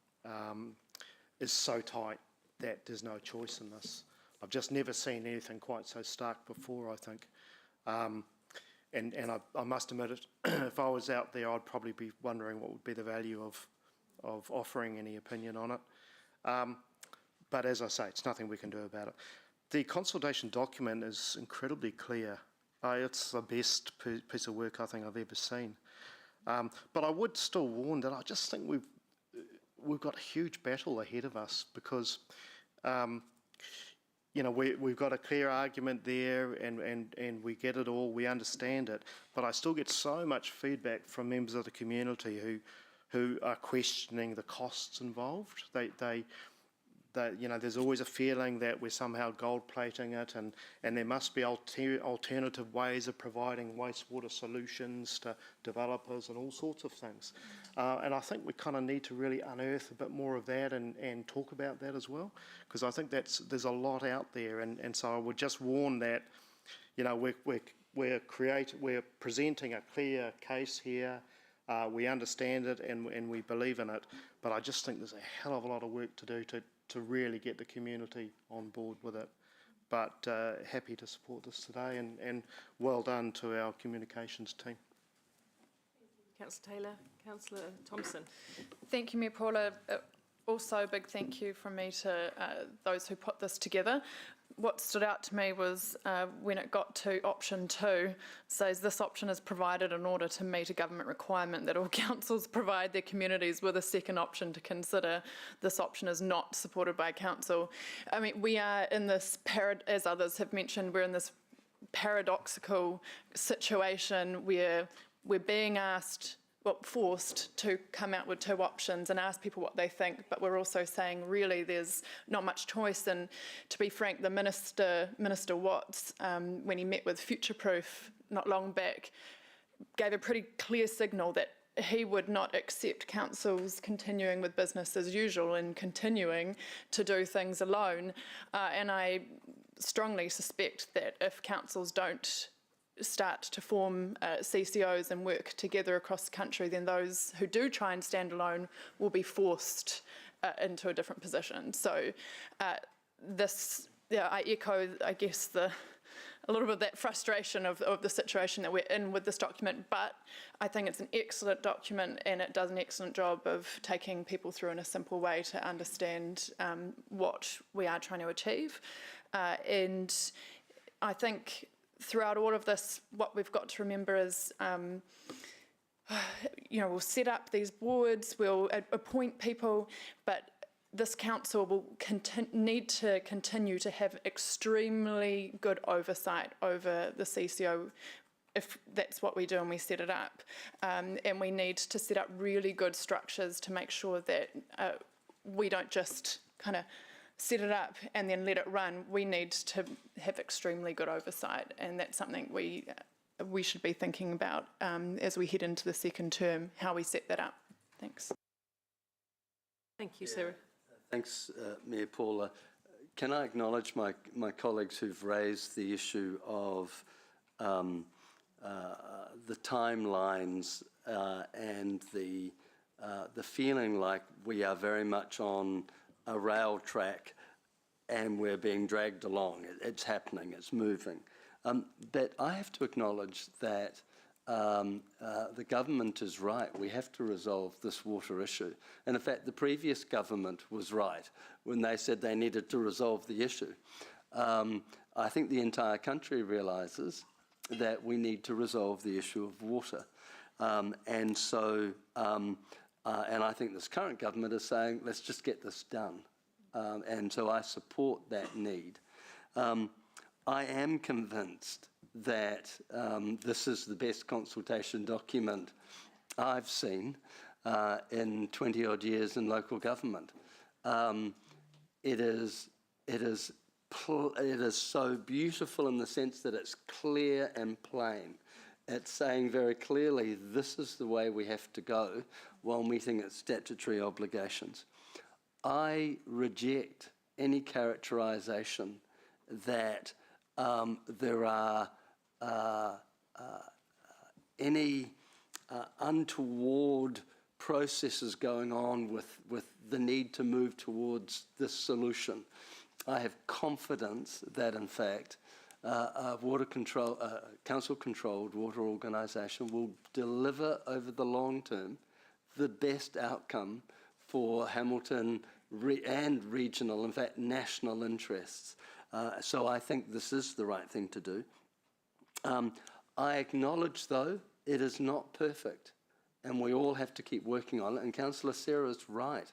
is so tight that there's no choice in this. I've just never seen anything quite so stark before, I think. And I must admit it, if I was out there, I'd probably be wondering what would be the value of offering any opinion on it. But as I say, it's nothing we can do about it. The consultation document is incredibly clear. It's the best piece of work I think I've ever seen. But I would still warn that I just think we've got a huge battle ahead of us, because we've got a clear argument there, and we get it all, we understand it, but I still get so much feedback from members of the community who are questioning the costs involved. that, you know, there's always a feeling that we're somehow gold plating it, and there must be alternative ways of providing wastewater solutions to developers and all sorts of things. And I think we kind of need to really unearth a bit more of that and talk about that as well, because I think there's a lot out there, and so I would just warn that, you know, we're presenting a clear case here. We understand it and we believe in it, but I just think there's a hell of a lot of work to do to really get the community on board with it. But happy to support this today, and well done to our communications team. Councillor Taylor, Councillor Thompson. Thank you, Mayor Paula. Also, a big thank you from me to those who put this together. What stood out to me was when it got to option 2, says this option is provided in order to meet a government requirement that all councils provide their communities with a second option to consider. This option is not supported by council. I mean, we are in this, as others have mentioned, we're in this paradoxical situation where we're being asked, well, forced to come out with 2 options and ask people what they think, but we're also saying really there's not much choice. And to be frank, the Minister Watts, when he met with Futureproof not long back, gave a pretty clear signal that he would not accept councils continuing with business as usual and continuing to do things alone. And I strongly suspect that if councils don't start to form CCOs and work together across the country, then those who do try and stand alone will be forced into a different position. So I echo, I guess, a little bit of that frustration of the situation that we're in with this document, but I think it's an excellent document and it does an excellent job of taking people through in a simple way to understand what we are trying to achieve. And I think throughout all of this, what we've got to remember is, you know, we'll set up these boards, we'll appoint people, but this council will need to continue to have extremely good oversight over the CCO if that's what we do and we set it up. And we need to set up really good structures to make sure that we don't just kind of set it up and then let it run. We need to have extremely good oversight, and that's something we should be thinking about as we head into the second term, how we set that up. Thanks. Thank you, Sarah. Thanks, Mayor Paula. Can I acknowledge my colleagues who've raised the issue of the timelines and the feeling like we are very much on a rail track and we're being dragged along. It's happening, it's moving. But I have to acknowledge that the government is right. We have to resolve this water issue. And in fact, the previous government was right when they said they needed to resolve the issue. I think the entire country realises that we need to resolve the issue of water. And I think this current government is saying, let's just get this done. And so I support that need. I am convinced that this is the best consultation document I've seen in 20-odd years in local government. It is so beautiful in the sense that it's clear and plain. It's saying very clearly, this is the way we have to go while meeting its statutory obligations. I reject any characterisation that there are any untoward processes going on with the need to move towards this solution. I have confidence that, in fact, a council-controlled water organisation will deliver over the long term the best outcome for Hamilton and regional, in fact, national interests. So I think this is the right thing to do. I acknowledge, though, it is not perfect, and we all have to keep working on it, and Councillor Sarah is right.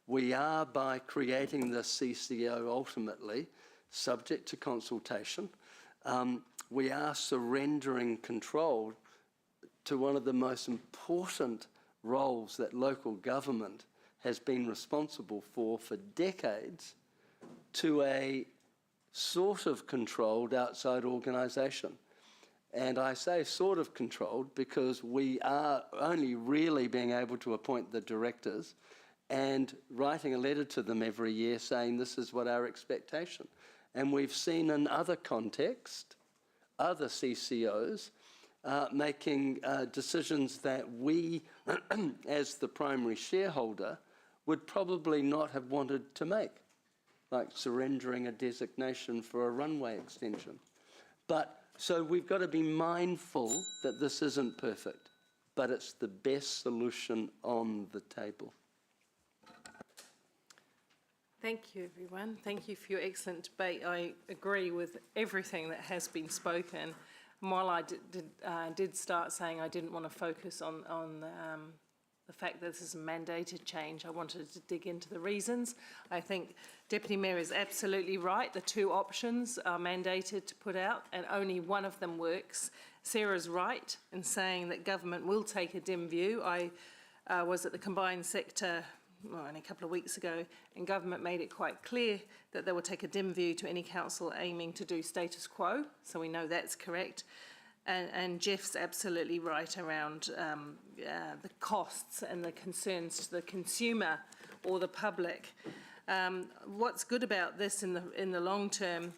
We are, by creating this CCO ultimately, subject to consultation, we are surrendering control to one of the most important roles that local government has been responsible for decades, to a sort of controlled outside organisation. And I say sort of controlled because we are only really being able to appoint the directors and writing a letter to them every year saying this is what our expectation. And we've seen in other contexts, other CCOs, making decisions that we, as the primary shareholder, would probably not have wanted to make, like surrendering a designation for a runway extension. But so we've got to be mindful that this isn't perfect, but it's the best solution on the table. Thank you, everyone. Thank you for your excellent debate. I agree with everything that has been spoken. And while I did start saying I didn't want to focus on the fact that this is a mandated change, I wanted to dig into the reasons. I think Deputy Mayor is absolutely right. The two options are mandated to put out and only one of them works. Sarah's right in saying that government will take a dim view. I was at the combined sector only a couple of weeks ago, and government made it quite clear that they will take a dim view to any council aiming to do status quo, so we know that's correct. And Jeff's absolutely right around the costs and the concerns to the consumer or the public. What's good about this in the long term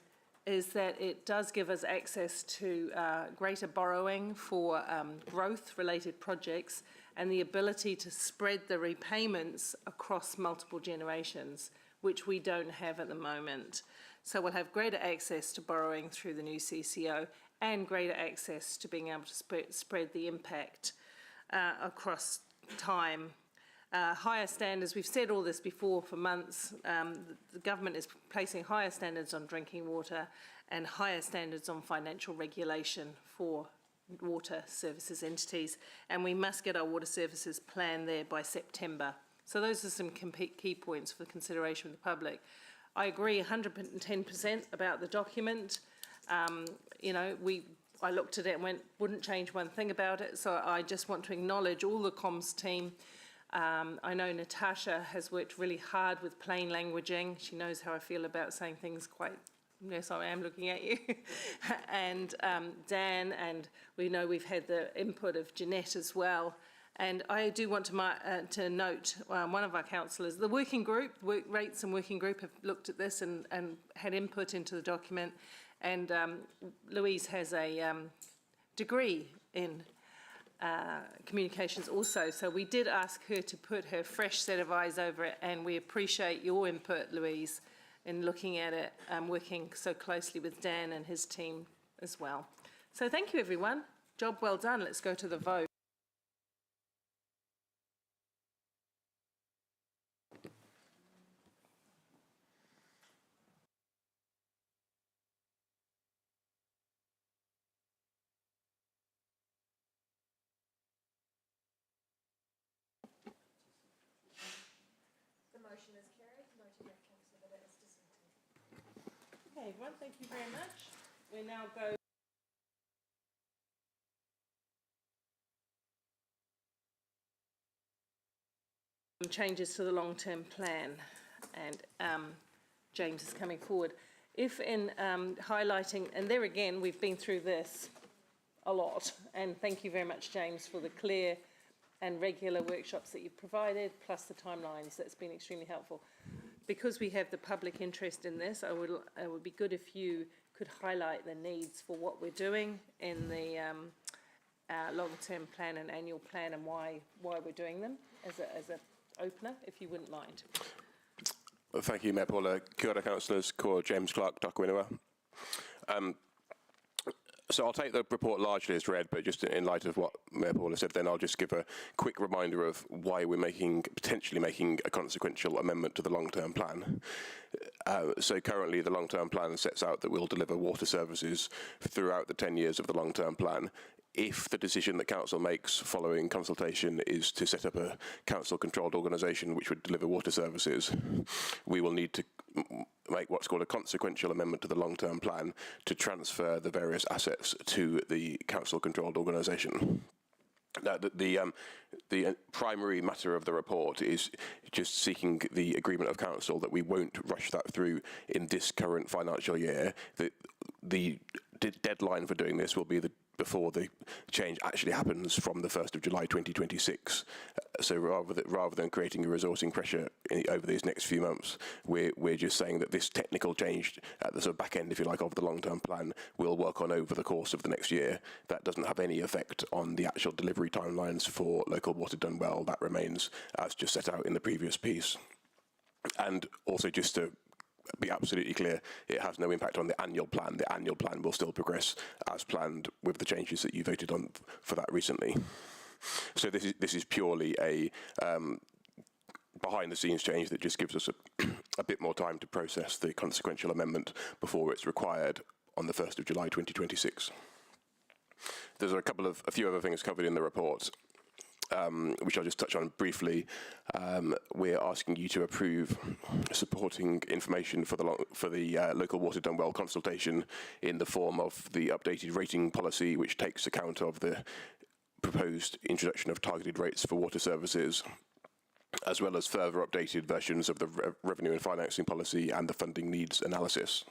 is that it does give us access to greater borrowing for growth-related projects and the ability to spread the repayments across multiple generations, which we don't have at the moment. So we'll have greater access to borrowing through the new CCO and greater access to being able to spread the impact across time. Higher standards, we've said all this before for months, the government is placing higher standards on drinking water and higher standards on financial regulation for water services entities, and we must get our water services plan there by September. So those are some key points for consideration of the public. I agree 110% about the document. You know, I looked at it and went, wouldn't change one thing about it, so I just want to acknowledge all the comms team. I know Natasha has worked really hard with plain languaging. She knows how I feel about saying things quite, yes, I am looking at you. And Dan, and we know we've had the input of Jeanette as well. And I do want to note one of our councillors, the working group, Rates and Working Group have looked at this and had input into the document. And Louise has a degree in communications also, so we did ask her to put her fresh set of eyes over it, and we appreciate your input, Louise, in looking at it, working so closely with Dan and his team as well. So thank you, everyone. Job well done. Let's go to the vote. Okay, everyone, thank you very much. We now go changes to the long-term plan, and James is coming forward. If in highlighting, and there again, we've been through this a lot, and thank you very much, James, for the clear and regular workshops that you've provided, plus the timelines. That's been extremely helpful. Because we have the public interest in this, it would be good if you could highlight the needs for what we're doing in the long-term plan and annual plan, and why we're doing them as a opener, if you wouldn't mind. Thank you, Mayor Paula. Kia ora, councillors. Ko James Clark, Taku Inua. So I'll take the report largely as read, but just in light of what Mayor Paula said, then I'll just give a quick reminder of why we're potentially making a consequential amendment to the long-term plan. So currently the long-term plan sets out that we'll deliver water services throughout the 10 years of the long-term plan. If the decision that council makes following consultation is to set up a council-controlled organisation which would deliver water services, we will need to make what's called a consequential amendment to the long-term plan to transfer the various assets to the council-controlled organisation. Now, the primary matter of the report is just seeking the agreement of council that we won't rush that through in this current financial year. The deadline for doing this will be before the change actually happens from the 1st of July 2026. So rather than creating a resourcing pressure over these next few months, we're just saying that this technical change at the sort of back end, if you like, of the long-term plan will work on over the course of the next year. That doesn't have any effect on the actual delivery timelines for Local Water Done Well. That remains as just set out in the previous piece. And also just to be absolutely clear, it has no impact on the annual plan. The annual plan will still progress as planned with the changes that you voted on for that recently. So this is purely a behind-the-scenes change that just gives us a bit more time to process the consequential amendment before it's required on the 1st of July 2026. There's a few other things covered in the report, which I'll just touch on briefly. We're asking you to approve supporting information for the Local Water Done Well consultation in the form of the updated rating policy, which takes account of the proposed introduction of targeted rates for water services, as well as further updated versions of the revenue and financing policy and the funding needs analysis.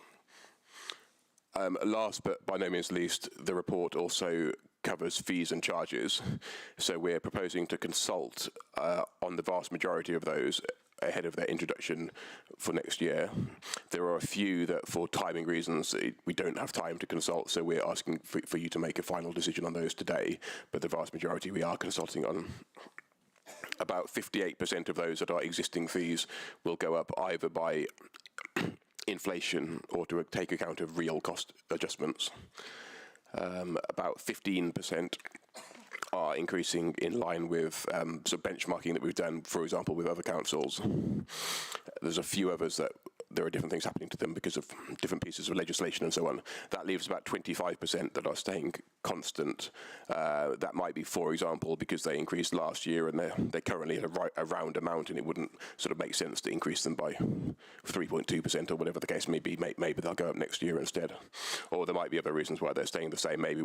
Last but by no means least, the report also covers fees and charges. So we're proposing to consult on the vast majority of those ahead of their introduction for next year. There are a few that, for timing reasons, we don't have time to consult, so we're asking for you to make a final decision on those today, but the vast majority we are consulting on. About 58% of those that are existing fees will go up either by inflation or to take account of real cost adjustments. About 15% are increasing in line with sort of benchmarking that we've done, for example, with other councils. There's a few others that there are different things happening to them because of different pieces of legislation and so on. That leaves about 25% that are staying constant. That might be, for example, because they increased last year and they're currently at a round amount, and it wouldn't sort of make sense to increase them by 3.2% or whatever the case may be. Maybe they'll go up next year instead. Or there might be other reasons why they're staying the same. Maybe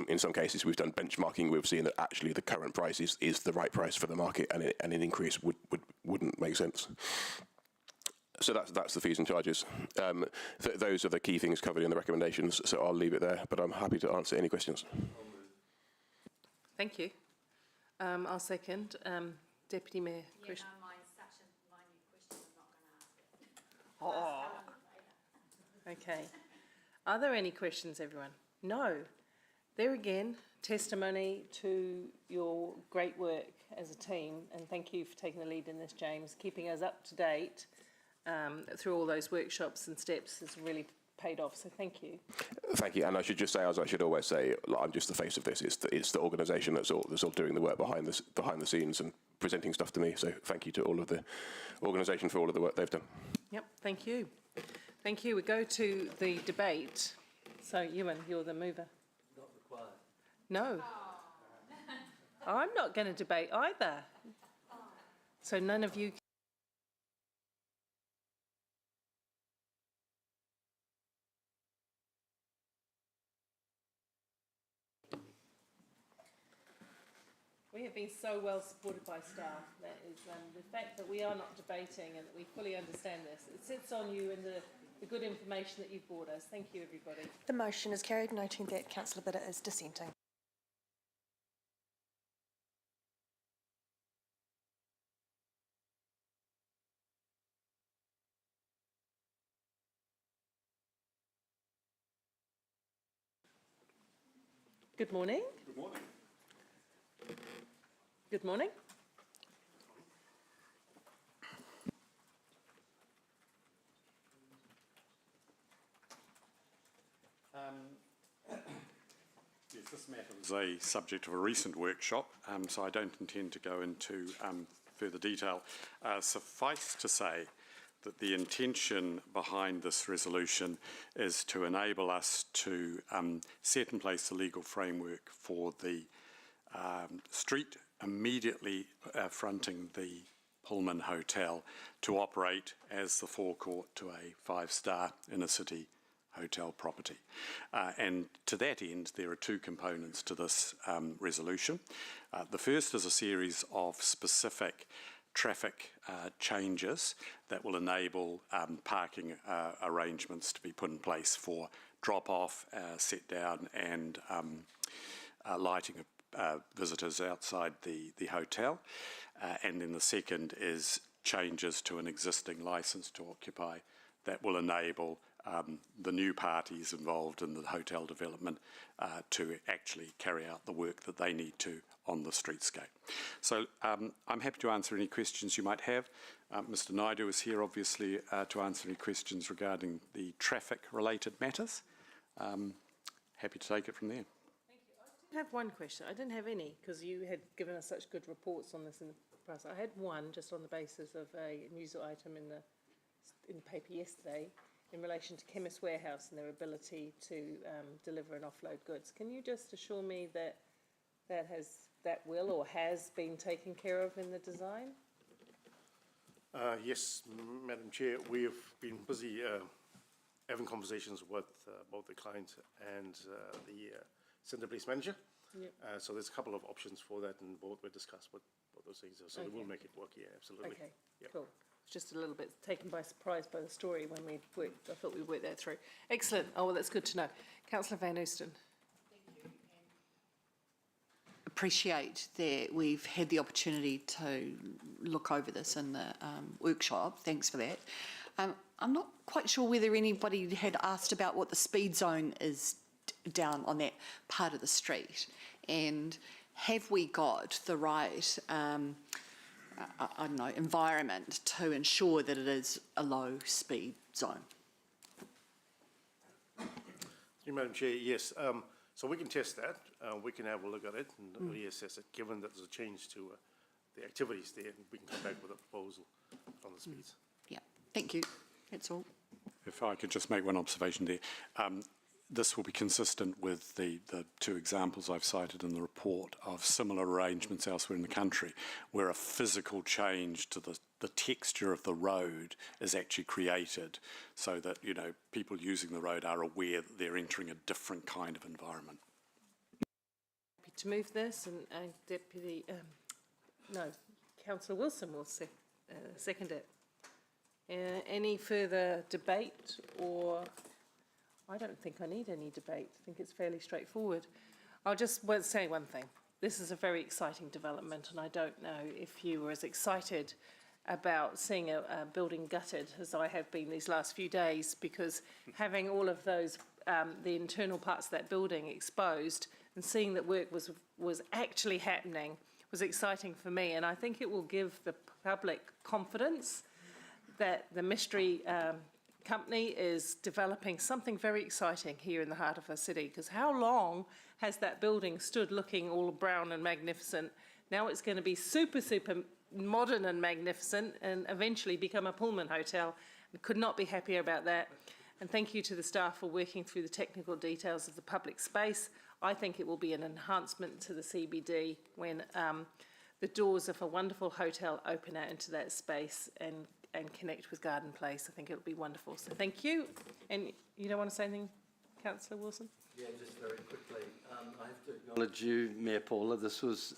in some cases we've done benchmarking, we've seen that actually the current price is the right price for the market, and an increase wouldn't make sense. So that's the fees and charges. Those are the key things covered in the recommendations, so I'll leave it there, but I'm happy to answer any questions. Thank you. I'll second. Deputy Mayor Chris. Yeah, no, mine's such a minute question, I'm not going to ask it. Oh. Okay. Are there any questions, everyone? No. There again, testimony to your great work as a team, and thank you for taking the lead in this, James, keeping us up to date through all those workshops and steps has really paid off, so thank you. Thank you, and I should just say, as I should always say, I'm just the face of this. It's the organisation that's all doing the work behind the scenes and presenting stuff to me, so thank you to all of the organisation for all of the work they've done. Yep, thank you. Thank you. We go to the debate. So, Ewan, you're the mover. Not required. No. I'm not going to debate either. So none of you. We have been so well supported by staff. That is the fact that we are not debating and that we fully understand this. It sits on you and the good information that you've brought us. Thank you, everybody. The motion is carried, noting that Councillor Bitter is dissenting. Good morning. Good morning. Good morning. Yes, this matter was a subject of a recent workshop, so I don't intend to go into further detail. Suffice to say that the intention behind this resolution is to enable us to set in place the legal framework for the street immediately fronting the Pullman Hotel to operate as the forecourt to a five-star inner-city hotel property. And to that end, there are two components to this resolution. The first is a series of specific traffic changes that will enable parking arrangements to be put in place for drop-off, set-down and lighting of visitors outside the hotel. And then the second is changes to an existing licence to occupy that will enable the new parties involved in the hotel development to actually carry out the work that they need to on the streetscape. So I'm happy to answer any questions you might have. Mr. Naidu is here, obviously, to answer any questions regarding the traffic-related matters. Happy to take it from there. I have one question. I didn't have any because you had given us such good reports on this in the past. I had one just on the basis of a news item in the paper yesterday in relation to Chemist Warehouse and their ability to deliver and offload goods. Can you just assure me that that will or has been taken care of in the design? Yes, Madam Chair, we have been busy having conversations with both the client and the Centre Place manager. Yep. So there's a couple of options for that, and both were discussed what those things are. So Okay. we'll make it work. Yeah, absolutely. Okay, Yep. cool. Just a little bit taken by surprise by the story when we worked. I thought we worked that through. Excellent. Oh, well, that's good to know. Councillor Van Oosten. Appreciate that we've had the opportunity to look over this in the workshop. Thanks for that. I'm not quite sure whether anybody had asked about what the speed zone is down on that part of the street, and have we got the right I don't know, environment to ensure that it is a low speed zone? Madam Chair, yes. So we can test that. We can have a look at it and reassess it, given that there's a change to the activities there. We can come back with a proposal on the speeds. Yeah, thank you. That's all. If I could just make one observation there. This will be consistent with the two examples I've cited in the report of similar arrangements elsewhere in the country, where a physical change to the texture of the road is actually created so that, you know, people using the road are aware that they're entering a different kind of environment. Happy to move this, and Councillor Wilson will second it. Any further debate, or I don't think I need any debate. I think it's fairly straightforward. I'll just say one thing. This is a very exciting development, and I don't know if you were as excited about seeing a building gutted as I have been these last few days, because having all of those, the internal parts of that building exposed and seeing that work was actually happening was exciting for me, and I think it will give the public confidence that the Mystery company is developing something very exciting here in the heart of our city, because how long has that building stood looking all brown and magnificent? Now it's going to be super modern and magnificent and eventually become a Pullman hotel. I could not be happier about that. And thank you to the staff for working through the technical details of the public space. I think it will be an enhancement to the CBD when the doors of a wonderful hotel open out into that space and connect with Garden Place. I think it'll be wonderful. So thank you. And you don't want to say anything, Councillor Wilson? Yeah, just very quickly. I have to acknowledge you, Mayor Paula. This was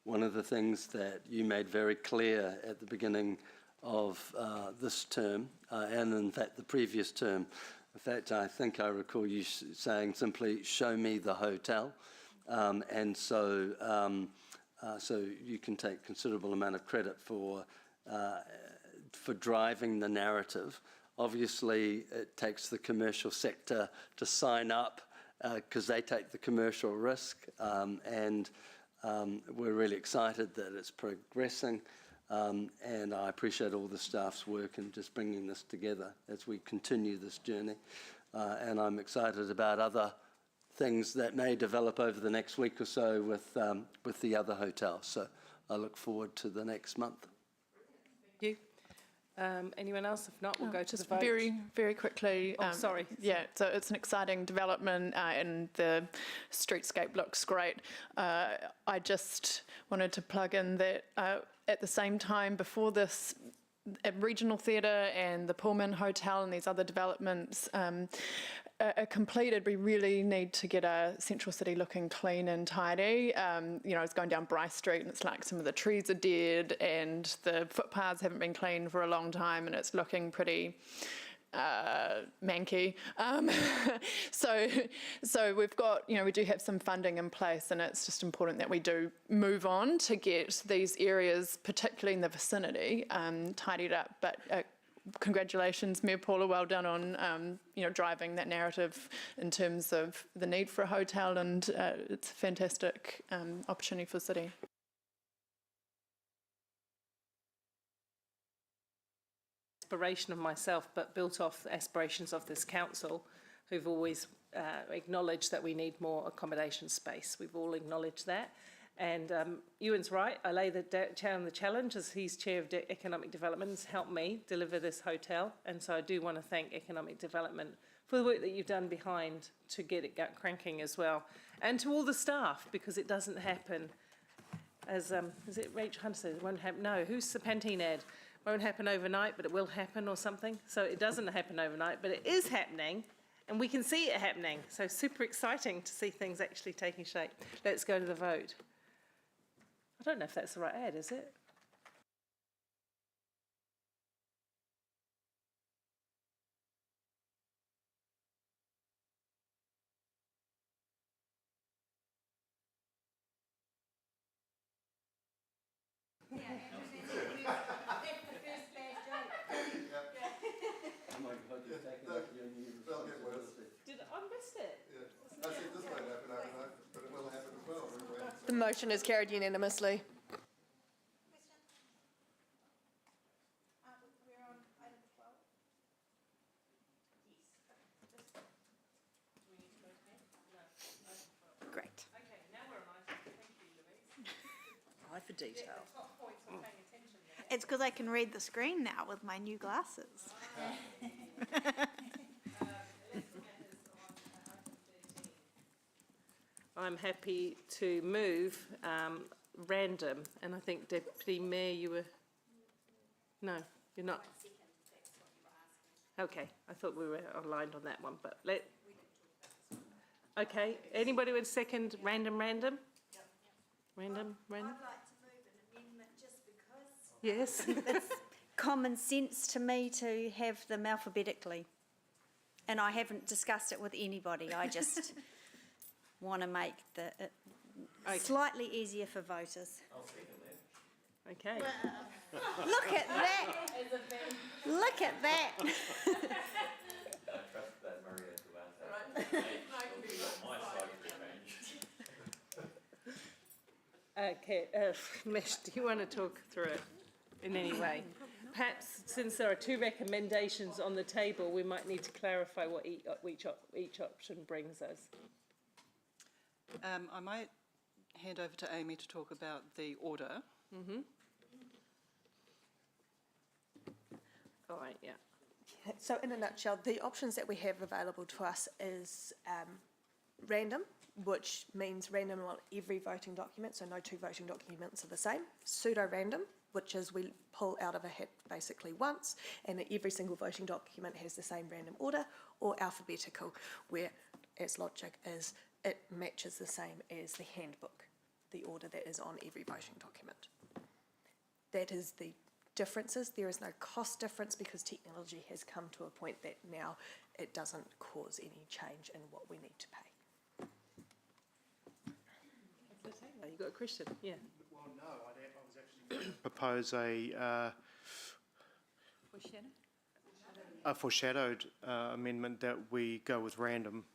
one of the things that you made very clear at the beginning of this term, and in fact the previous term. In fact, I think I recall you saying simply, show me the hotel. And so you can take considerable amount of credit for driving the narrative. Obviously, it takes the commercial sector to sign up because they take the commercial risk, and we're really excited that it's progressing, and I appreciate all the staff's work in just bringing this together as we continue this journey, and I'm excited about other things that may develop over the next week or so with the other hotels. So I look forward to the next month. Thank you. Anyone else? If not, we'll go to the vote. Very, very quickly. Oh, sorry. Yeah, so it's an exciting development and the streetscape looks great. I just wanted to plug in that at the same time, before this Regional Theatre and the Pullman Hotel and these other developments are completed, we really need to get a central city looking clean and tidy. You know, it's going down Bryce Street and it's like some of the trees are dead and the footpaths haven't been cleaned for a long time and it's looking pretty manky. So we've got, you know, we do have some funding in place and it's just important that we do move on to get these areas, particularly in the vicinity, tidied up. But congratulations, Mayor Paula, well done on, you know, driving that narrative in terms of the need for a hotel, and it's a fantastic opportunity for the city. Aspiration of myself, but built off the aspirations of this council, who've always acknowledged that we need more accommodation space. We've all acknowledged that. And Ewan's right, I lay the challenge as he's Chair of Economic Development, has helped me deliver this hotel. And so I do want to thank Economic Development for the work that you've done behind to get it cranking as well. And to all the staff, because it doesn't happen, as, is it Rachel Hunter said, it won't happen, no, who's the Pantene ad? Won't happen overnight, but it will happen or something. So it doesn't happen overnight, but it is happening. And we can see it happening. So super exciting to see things actually taking shape. Let's go to the vote. I don't know if that's the right ad, is it? The motion is carried unanimously. Great. Eye for detail. It's because I can read the screen now with my new glasses. I'm happy to move random, and I think Deputy Mayor, you were, no, you're not. Okay, I thought we were aligned on that one, but okay, anybody would second random? Random? I'd like to move an amendment just because. Yes. It's common sense to me to have them alphabetically. And I haven't discussed it with anybody. I just want to make it slightly easier for voters. Okay. Look at that. Look at that. Okay, Mish, do you want to talk through it in any way? Perhaps, since there are two recommendations on the table, we might need to clarify what each option brings us. I might hand over to Amy to talk about the order. Mm-hmm. All right, yeah. So in a nutshell, the options that we have available to us is random, which means random on every voting document, so no two voting documents are the same. Pseudo-random, which is we pull out of a hat basically once, and every single voting document has the same random order, or alphabetical, where its logic is it matches the same as the handbook, the order that is on every voting document. That is the differences. There is no cost difference because technology has come to a point that now it doesn't cause any change in what we need to pay. You got a question? Yeah. Well, no, I was actually going to propose a foreshadowed amendment that we go with random.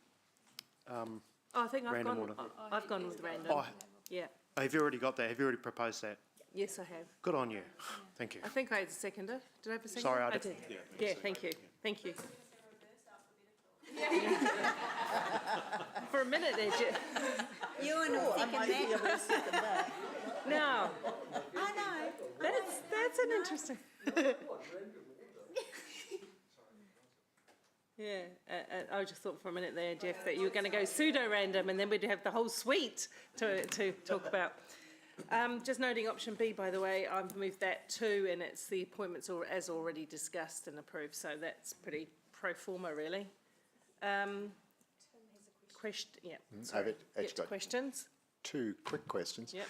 I think I've random gone. order. I've gone with random. Oh, yeah. Have you already got that? Have you already proposed that? Yes, I have. Good on you. Thank you. I think I had a seconder. Did I have a seconder? Sorry, I did. did. Yeah, thank you. Thank you. For a minute there, You want to second that? No. I know. That's an interesting. Yeah, I just thought for a minute there, Jeff, that you were going to go pseudo-random and then we'd have the whole suite to talk about. Just noting option B, by the way, I've moved that too, and it's the appointments as already discussed and approved, so that's pretty pro forma, really. Sorry. I've got questions. 2 quick questions. Yep.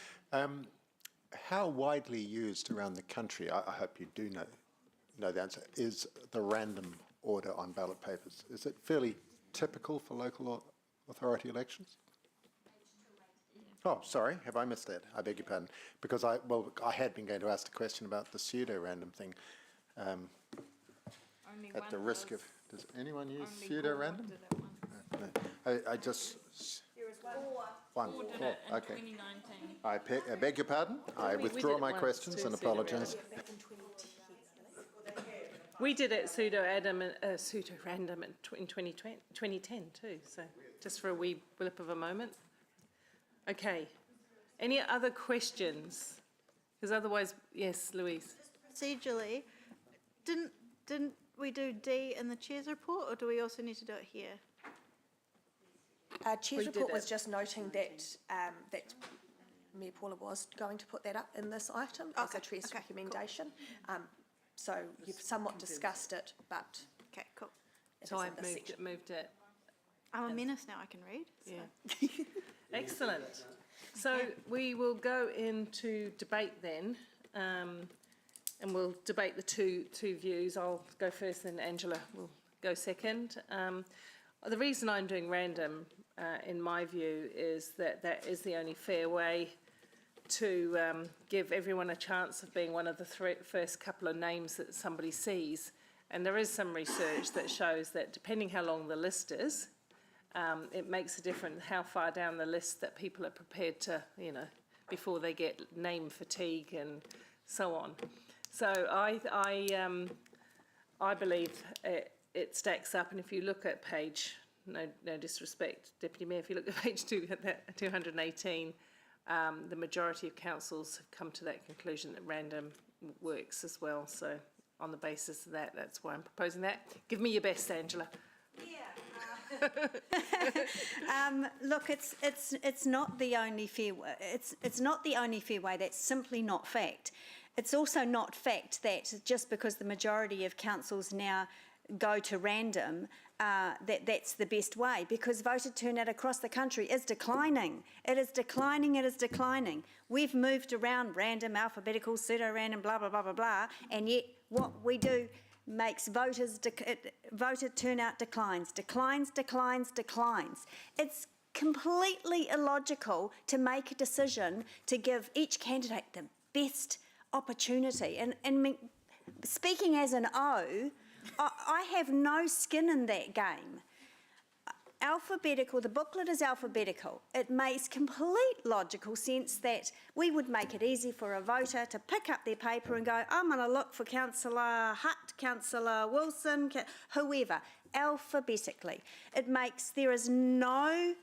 How widely used around the country, I hope you do know the answer, is the random order on ballot papers? Is it fairly typical for local authority elections? Oh, sorry, have I missed that? I beg your pardon. Because I had been going to ask the question about the pseudo-random thing. At the risk of, does anyone use pseudo-random? No. I just... One. Oh, okay. I beg your pardon. I withdraw my questions and apologise. We did it pseudo-random in 2010 too, so just for a wee blip of a moment. Okay. Any other questions? Because otherwise, yes, Louise. Procedurally, didn't we do D in the chair's report, or do we also need to do it here? Chair's report was just noting that that Mayor Paula was going to put that up in this item as a Chair's recommendation. So you've somewhat discussed it, but okay, cool. So I've moved it. I'm a menace now. I can read. So. Yeah. Excellent. So we will go into debate then, and we'll debate the two views. I'll go first, then Angela will go second. The reason I'm doing random, in my view, is that is the only fair way to give everyone a chance of being one of the first couple of names that somebody sees. And there is some research that shows that depending how long the list is, it makes a difference how far down the list that people are prepared to, before they get name fatigue and so on. So I believe it stacks up, and if you look at page, no disrespect, Deputy Mayor, if you look at page 218, the majority of councils have come to that conclusion that random works as well. So on the basis of that, that's why I'm proposing that. Give me your best, Angela. Look, it's not the only fair way. It's not the only fair way. That's simply not fact. It's also not fact that just because the majority of councils now go to random, that's the best way, because voter turnout across the country is declining. It is declining, it is declining. We've moved around random, alphabetical, pseudo-random, blah, blah, blah, blah, blah, and yet what we do makes voter turnout declines. It's completely illogical to make a decision to give each candidate the best opportunity. And speaking as an O, I have no skin in that game. Alphabetical, the booklet is alphabetical. It makes complete logical sense that we would make it easy for a voter to pick up their paper and go, I'm going to look for Councillor Hutt, Councillor Wilson, whoever, alphabetically. There is no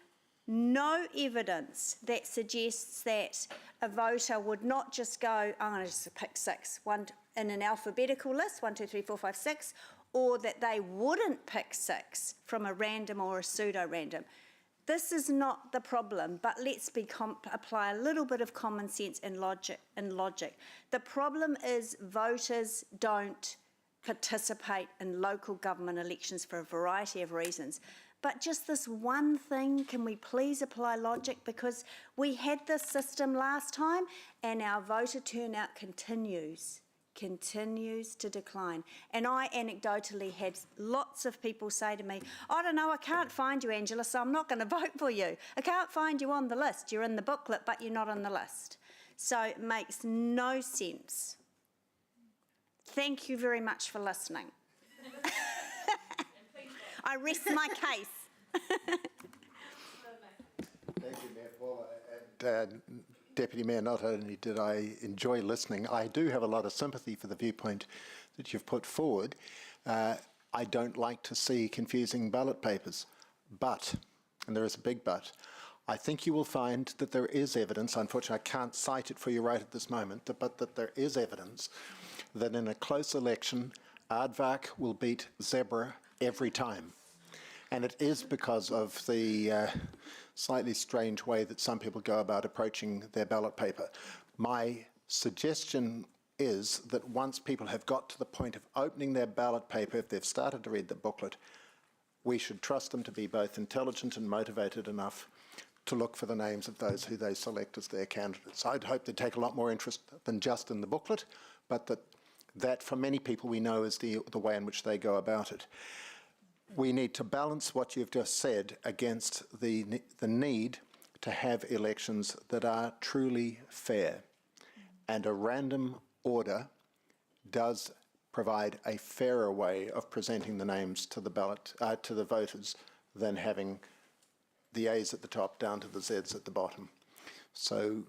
evidence that suggests that a voter would not just go, I'm going to just pick 6, one in an alphabetical list, 1, 2, 3, 4, 5, 6, or that they wouldn't pick 6 from a random or a pseudo-random. This is not the problem, but let's apply a little bit of common sense and logic. The problem is voters don't participate in local government elections for a variety of reasons. But just this one thing, can we please apply logic? Because we had this system last time and our voter turnout continues to decline. And I anecdotally had lots of people say to me, I don't know, I can't find you, Angela, so I'm not going to vote for you. I can't find you on the list. You're in the booklet, but you're not on the list. So it makes no sense. Thank you very much for listening. I rest my case. Thank you, Mayor Paula. And, Deputy Mayor, not only did I enjoy listening, I do have a lot of sympathy for the viewpoint that you've put forward. I don't like to see confusing ballot papers, but, and there is a big but, I think you will find that there is evidence, unfortunately I can't cite it for you right at this moment, but that there is evidence that in a close election, Aardvark will beat Zebra every time. And it is because of the slightly strange way that some people go about approaching their ballot paper. My suggestion is that once people have got to the point of opening their ballot paper, if they've started to read the booklet, we should trust them to be both intelligent and motivated enough to look for the names of those who they select as their candidates. I'd hope they'd take a lot more interest than just in the booklet, but that for many people we know is the way in which they go about it. We need to balance what you've just said against the need to have elections that are truly fair. And a random order does provide a fairer way of presenting the names to the ballot, to the voters, than having the A's at the top down to the Z's at the bottom. So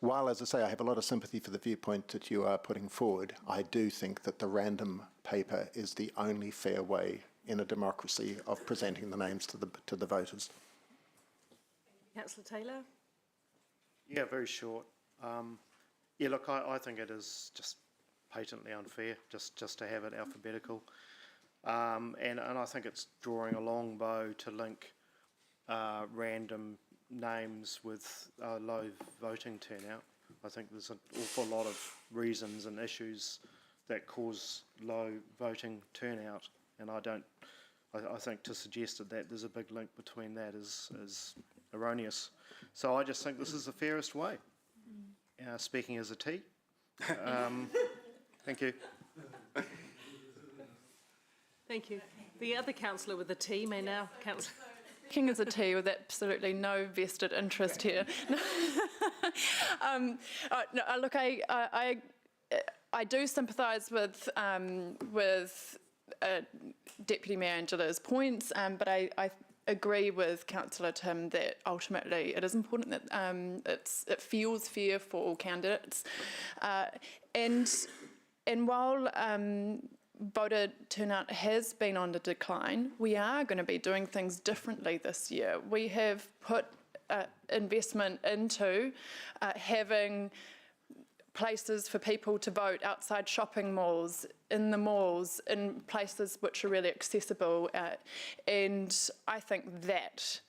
while, as I say, I have a lot of sympathy for the viewpoint that you are putting forward, I do think that the random paper is the only fair way in a democracy of presenting the names to the voters. Councillor Taylor? Yeah, very short. Yeah, look, I think it is just patently unfair just to have it alphabetical. And I think it's drawing a long bow to link random names with low voting turnout. I think there's an awful lot of reasons and issues that cause low voting turnout, and I think to suggest that there's a big link between that is erroneous. So I just think this is the fairest way. Speaking as a T. Thank you. Thank you. The other councillor with a T may now, councillor. Speaking as a T with absolutely no vested interest here. Look, I do sympathise with Deputy Mayor Angela's points, but I agree with Councillor Tim that ultimately it is important that it feels fair for all candidates, and while voter turnout has been on the decline, we are going to be doing things differently this year. We have put investment into having places for people to vote outside shopping malls, in the malls, in places which are really accessible. And I think that,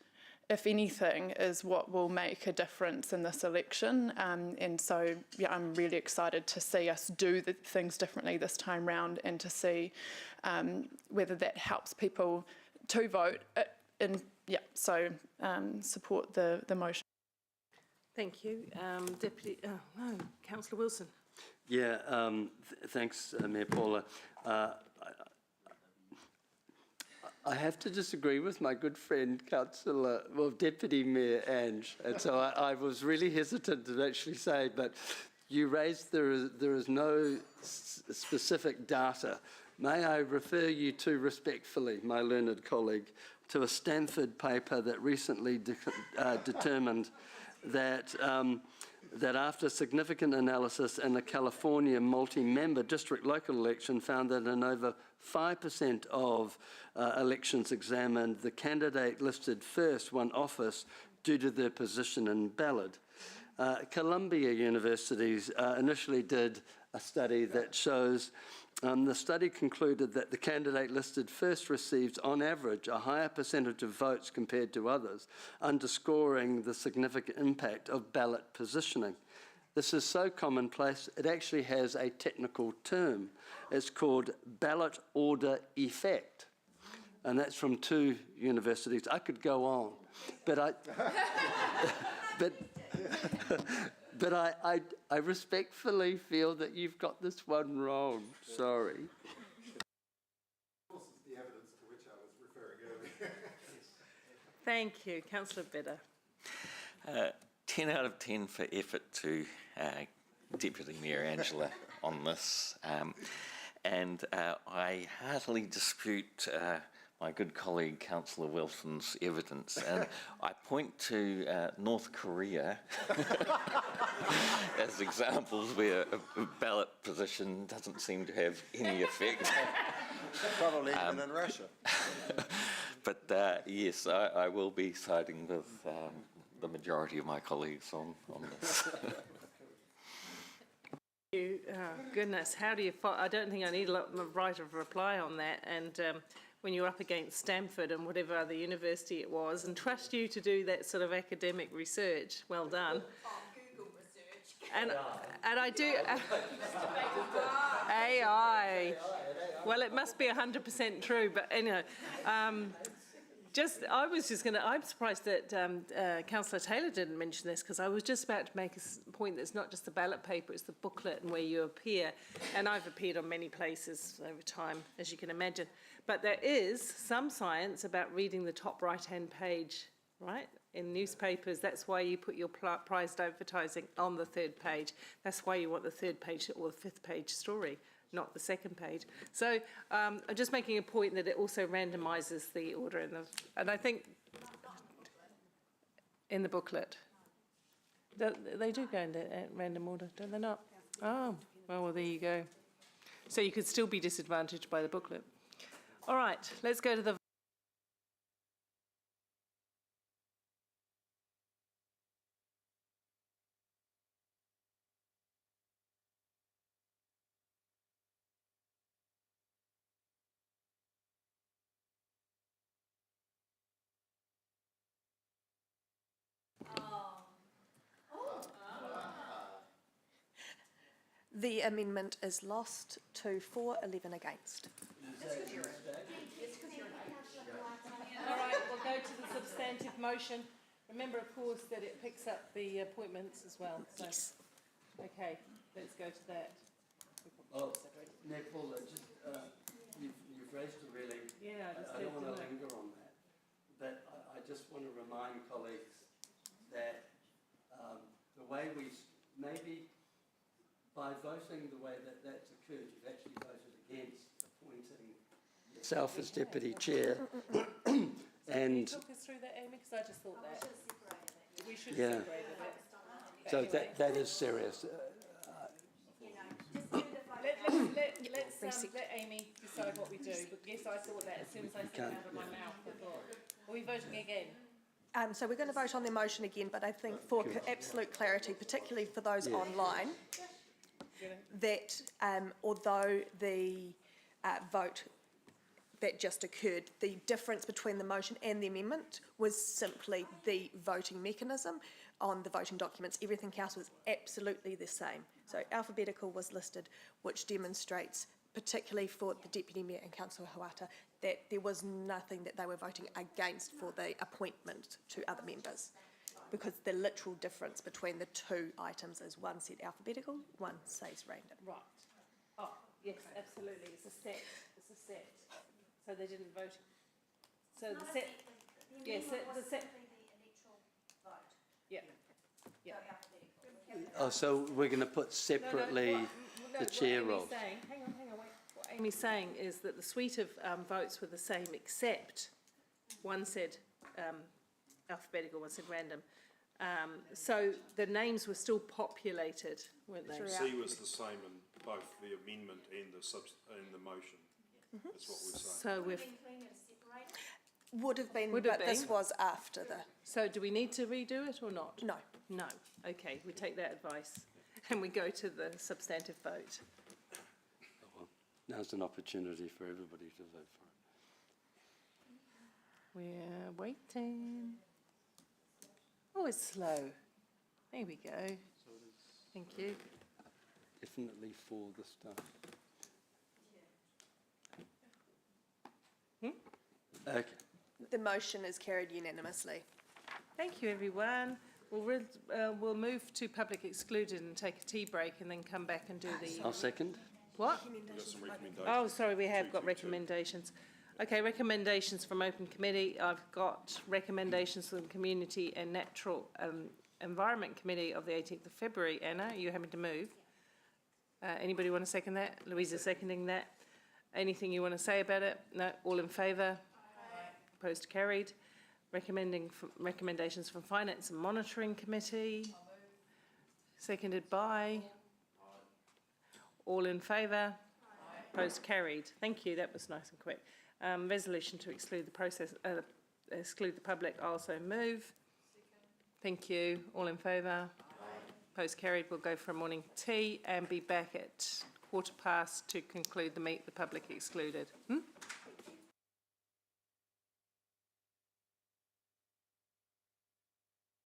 if anything, is what will make a difference in this election. And so, yeah, I'm really excited to see us do the things differently this time round and to see whether that helps people to vote. Support the motion. Thank you. Councillor Wilson. Yeah, thanks, Mayor Paula. I have to disagree with my good friend, Deputy Mayor Ange, and so I was really hesitant to actually say, but you raised there is no specific data. May I refer you to, respectfully, my learned colleague, to a Stanford paper that recently determined that that after significant analysis in the California multi-member district local election found that in over 5% of elections examined, the candidate listed first won office due to their position in ballot. Columbia University initially did a study that shows the study concluded that the candidate listed first received, on average, a higher percentage of votes compared to others, underscoring the significant impact of ballot positioning. This is so commonplace, it actually has a technical term. It's called ballot order effect. And that's from 2 universities. I could go on, but I respectfully feel that you've got this one wrong. Sorry. The evidence to which I was referring earlier. Thank you. Councillor Bidder. 10 out of 10 for effort to Deputy Mayor Angela on this. And I heartily dispute my good colleague Councillor Wilson's evidence. And I point to North Korea as examples where a ballot position doesn't seem to have any effect. Probably even in Russia. But yes, I will be siding with the majority of my colleagues on this. Goodness, how do you I don't think I need a right of reply on that. And when you're up against Stanford and whatever other university it was, and trust you to do that sort of academic research. Well done. Google research. And I do... AI. Well, it must be 100% true, but anyway. I'm surprised that Councillor Taylor didn't mention this, because I was just about to make a point that it's not just the ballot paper, it's the booklet and where you appear. And I've appeared on many places over time, as you can imagine. But there is some science about reading the top right-hand page, right? In newspapers, that's why you put your prized advertising on the third page. That's why you want the third page or the fifth page story, not the second page. So I'm just making a point that it also randomises the order and I think in the booklet. They do go in random order, don't they not? Oh, well, there you go. So you could still be disadvantaged by the booklet. All right, let's go to the The amendment is lost to 4-11 against. All right, we'll go to the substantive motion. Remember, of course, that it picks up the appointments as well. So. Yes. Okay, let's go to that. Oh, Paula, just, you've raised a really... Yeah, I don't want to linger on that. But I just want to remind colleagues that the way maybe by voting the way that that's occurred, you've actually voted against appointing yourself as deputy chair. Can you talk us through that, Amy? Because I just thought that. We should have separated it. So anyway. that is serious. Let Amy decide what we do. But yes, I thought that as soon as I said it out of my mouth, I thought, are we voting again? So we're going to vote on the motion again, but I think for absolute clarity, particularly for those online, that although the vote that just occurred, the difference between the motion and the amendment was simply the voting mechanism on the voting documents. Everything else was absolutely the same. So alphabetical was listed, which demonstrates, particularly for the Deputy Mayor and Councillor Huata, that there was nothing that they were voting against for the appointment to other members, because the literal difference between the two items is one said alphabetical, one says random. Right. Oh, yes, absolutely. It's a set. It's a set. So they didn't vote. So the set. Yes, the set. Yeah. Yeah. Oh, so we're going to put separately the chair roles. Hang on, wait. What Amy's saying is that the suite of votes were the same, except one said alphabetical, one said random. So the names were still populated, weren't they? C was the same in both the amendment and the motion. That's what we're saying. So we've... Would have been, but this was after the... So do we need to redo it or not? No. No. Okay, we take that advice and we go to the substantive vote. Well, now's an opportunity for everybody to vote for it. We're waiting. Oh, it's slow. There we go. Thank you. Definitely for the stuff. Okay. The motion is carried unanimously. Thank you, everyone. We'll move to public excluded and take a tea break and then come back and do the... I'll second. What? Some recommendations. Oh, sorry, we have got recommendations. Okay, recommendations from Open Committee. I've got recommendations from the Community and Natural Environment Committee of the 18th of February. Anna, are you having to move? Anybody want to second that? Louisa seconding that. Anything you want to say about it? No? All in favour? Opposed? Carried. Recommendations from Finance and Monitoring Committee. Seconded by? All in favour? Opposed? Carried. Thank you. That was nice and quick. Resolution to exclude the public. I also move. Thank you. All in favour? Opposed? Carried. We'll go for a morning tea and be back at 15:15 to conclude the public excluded.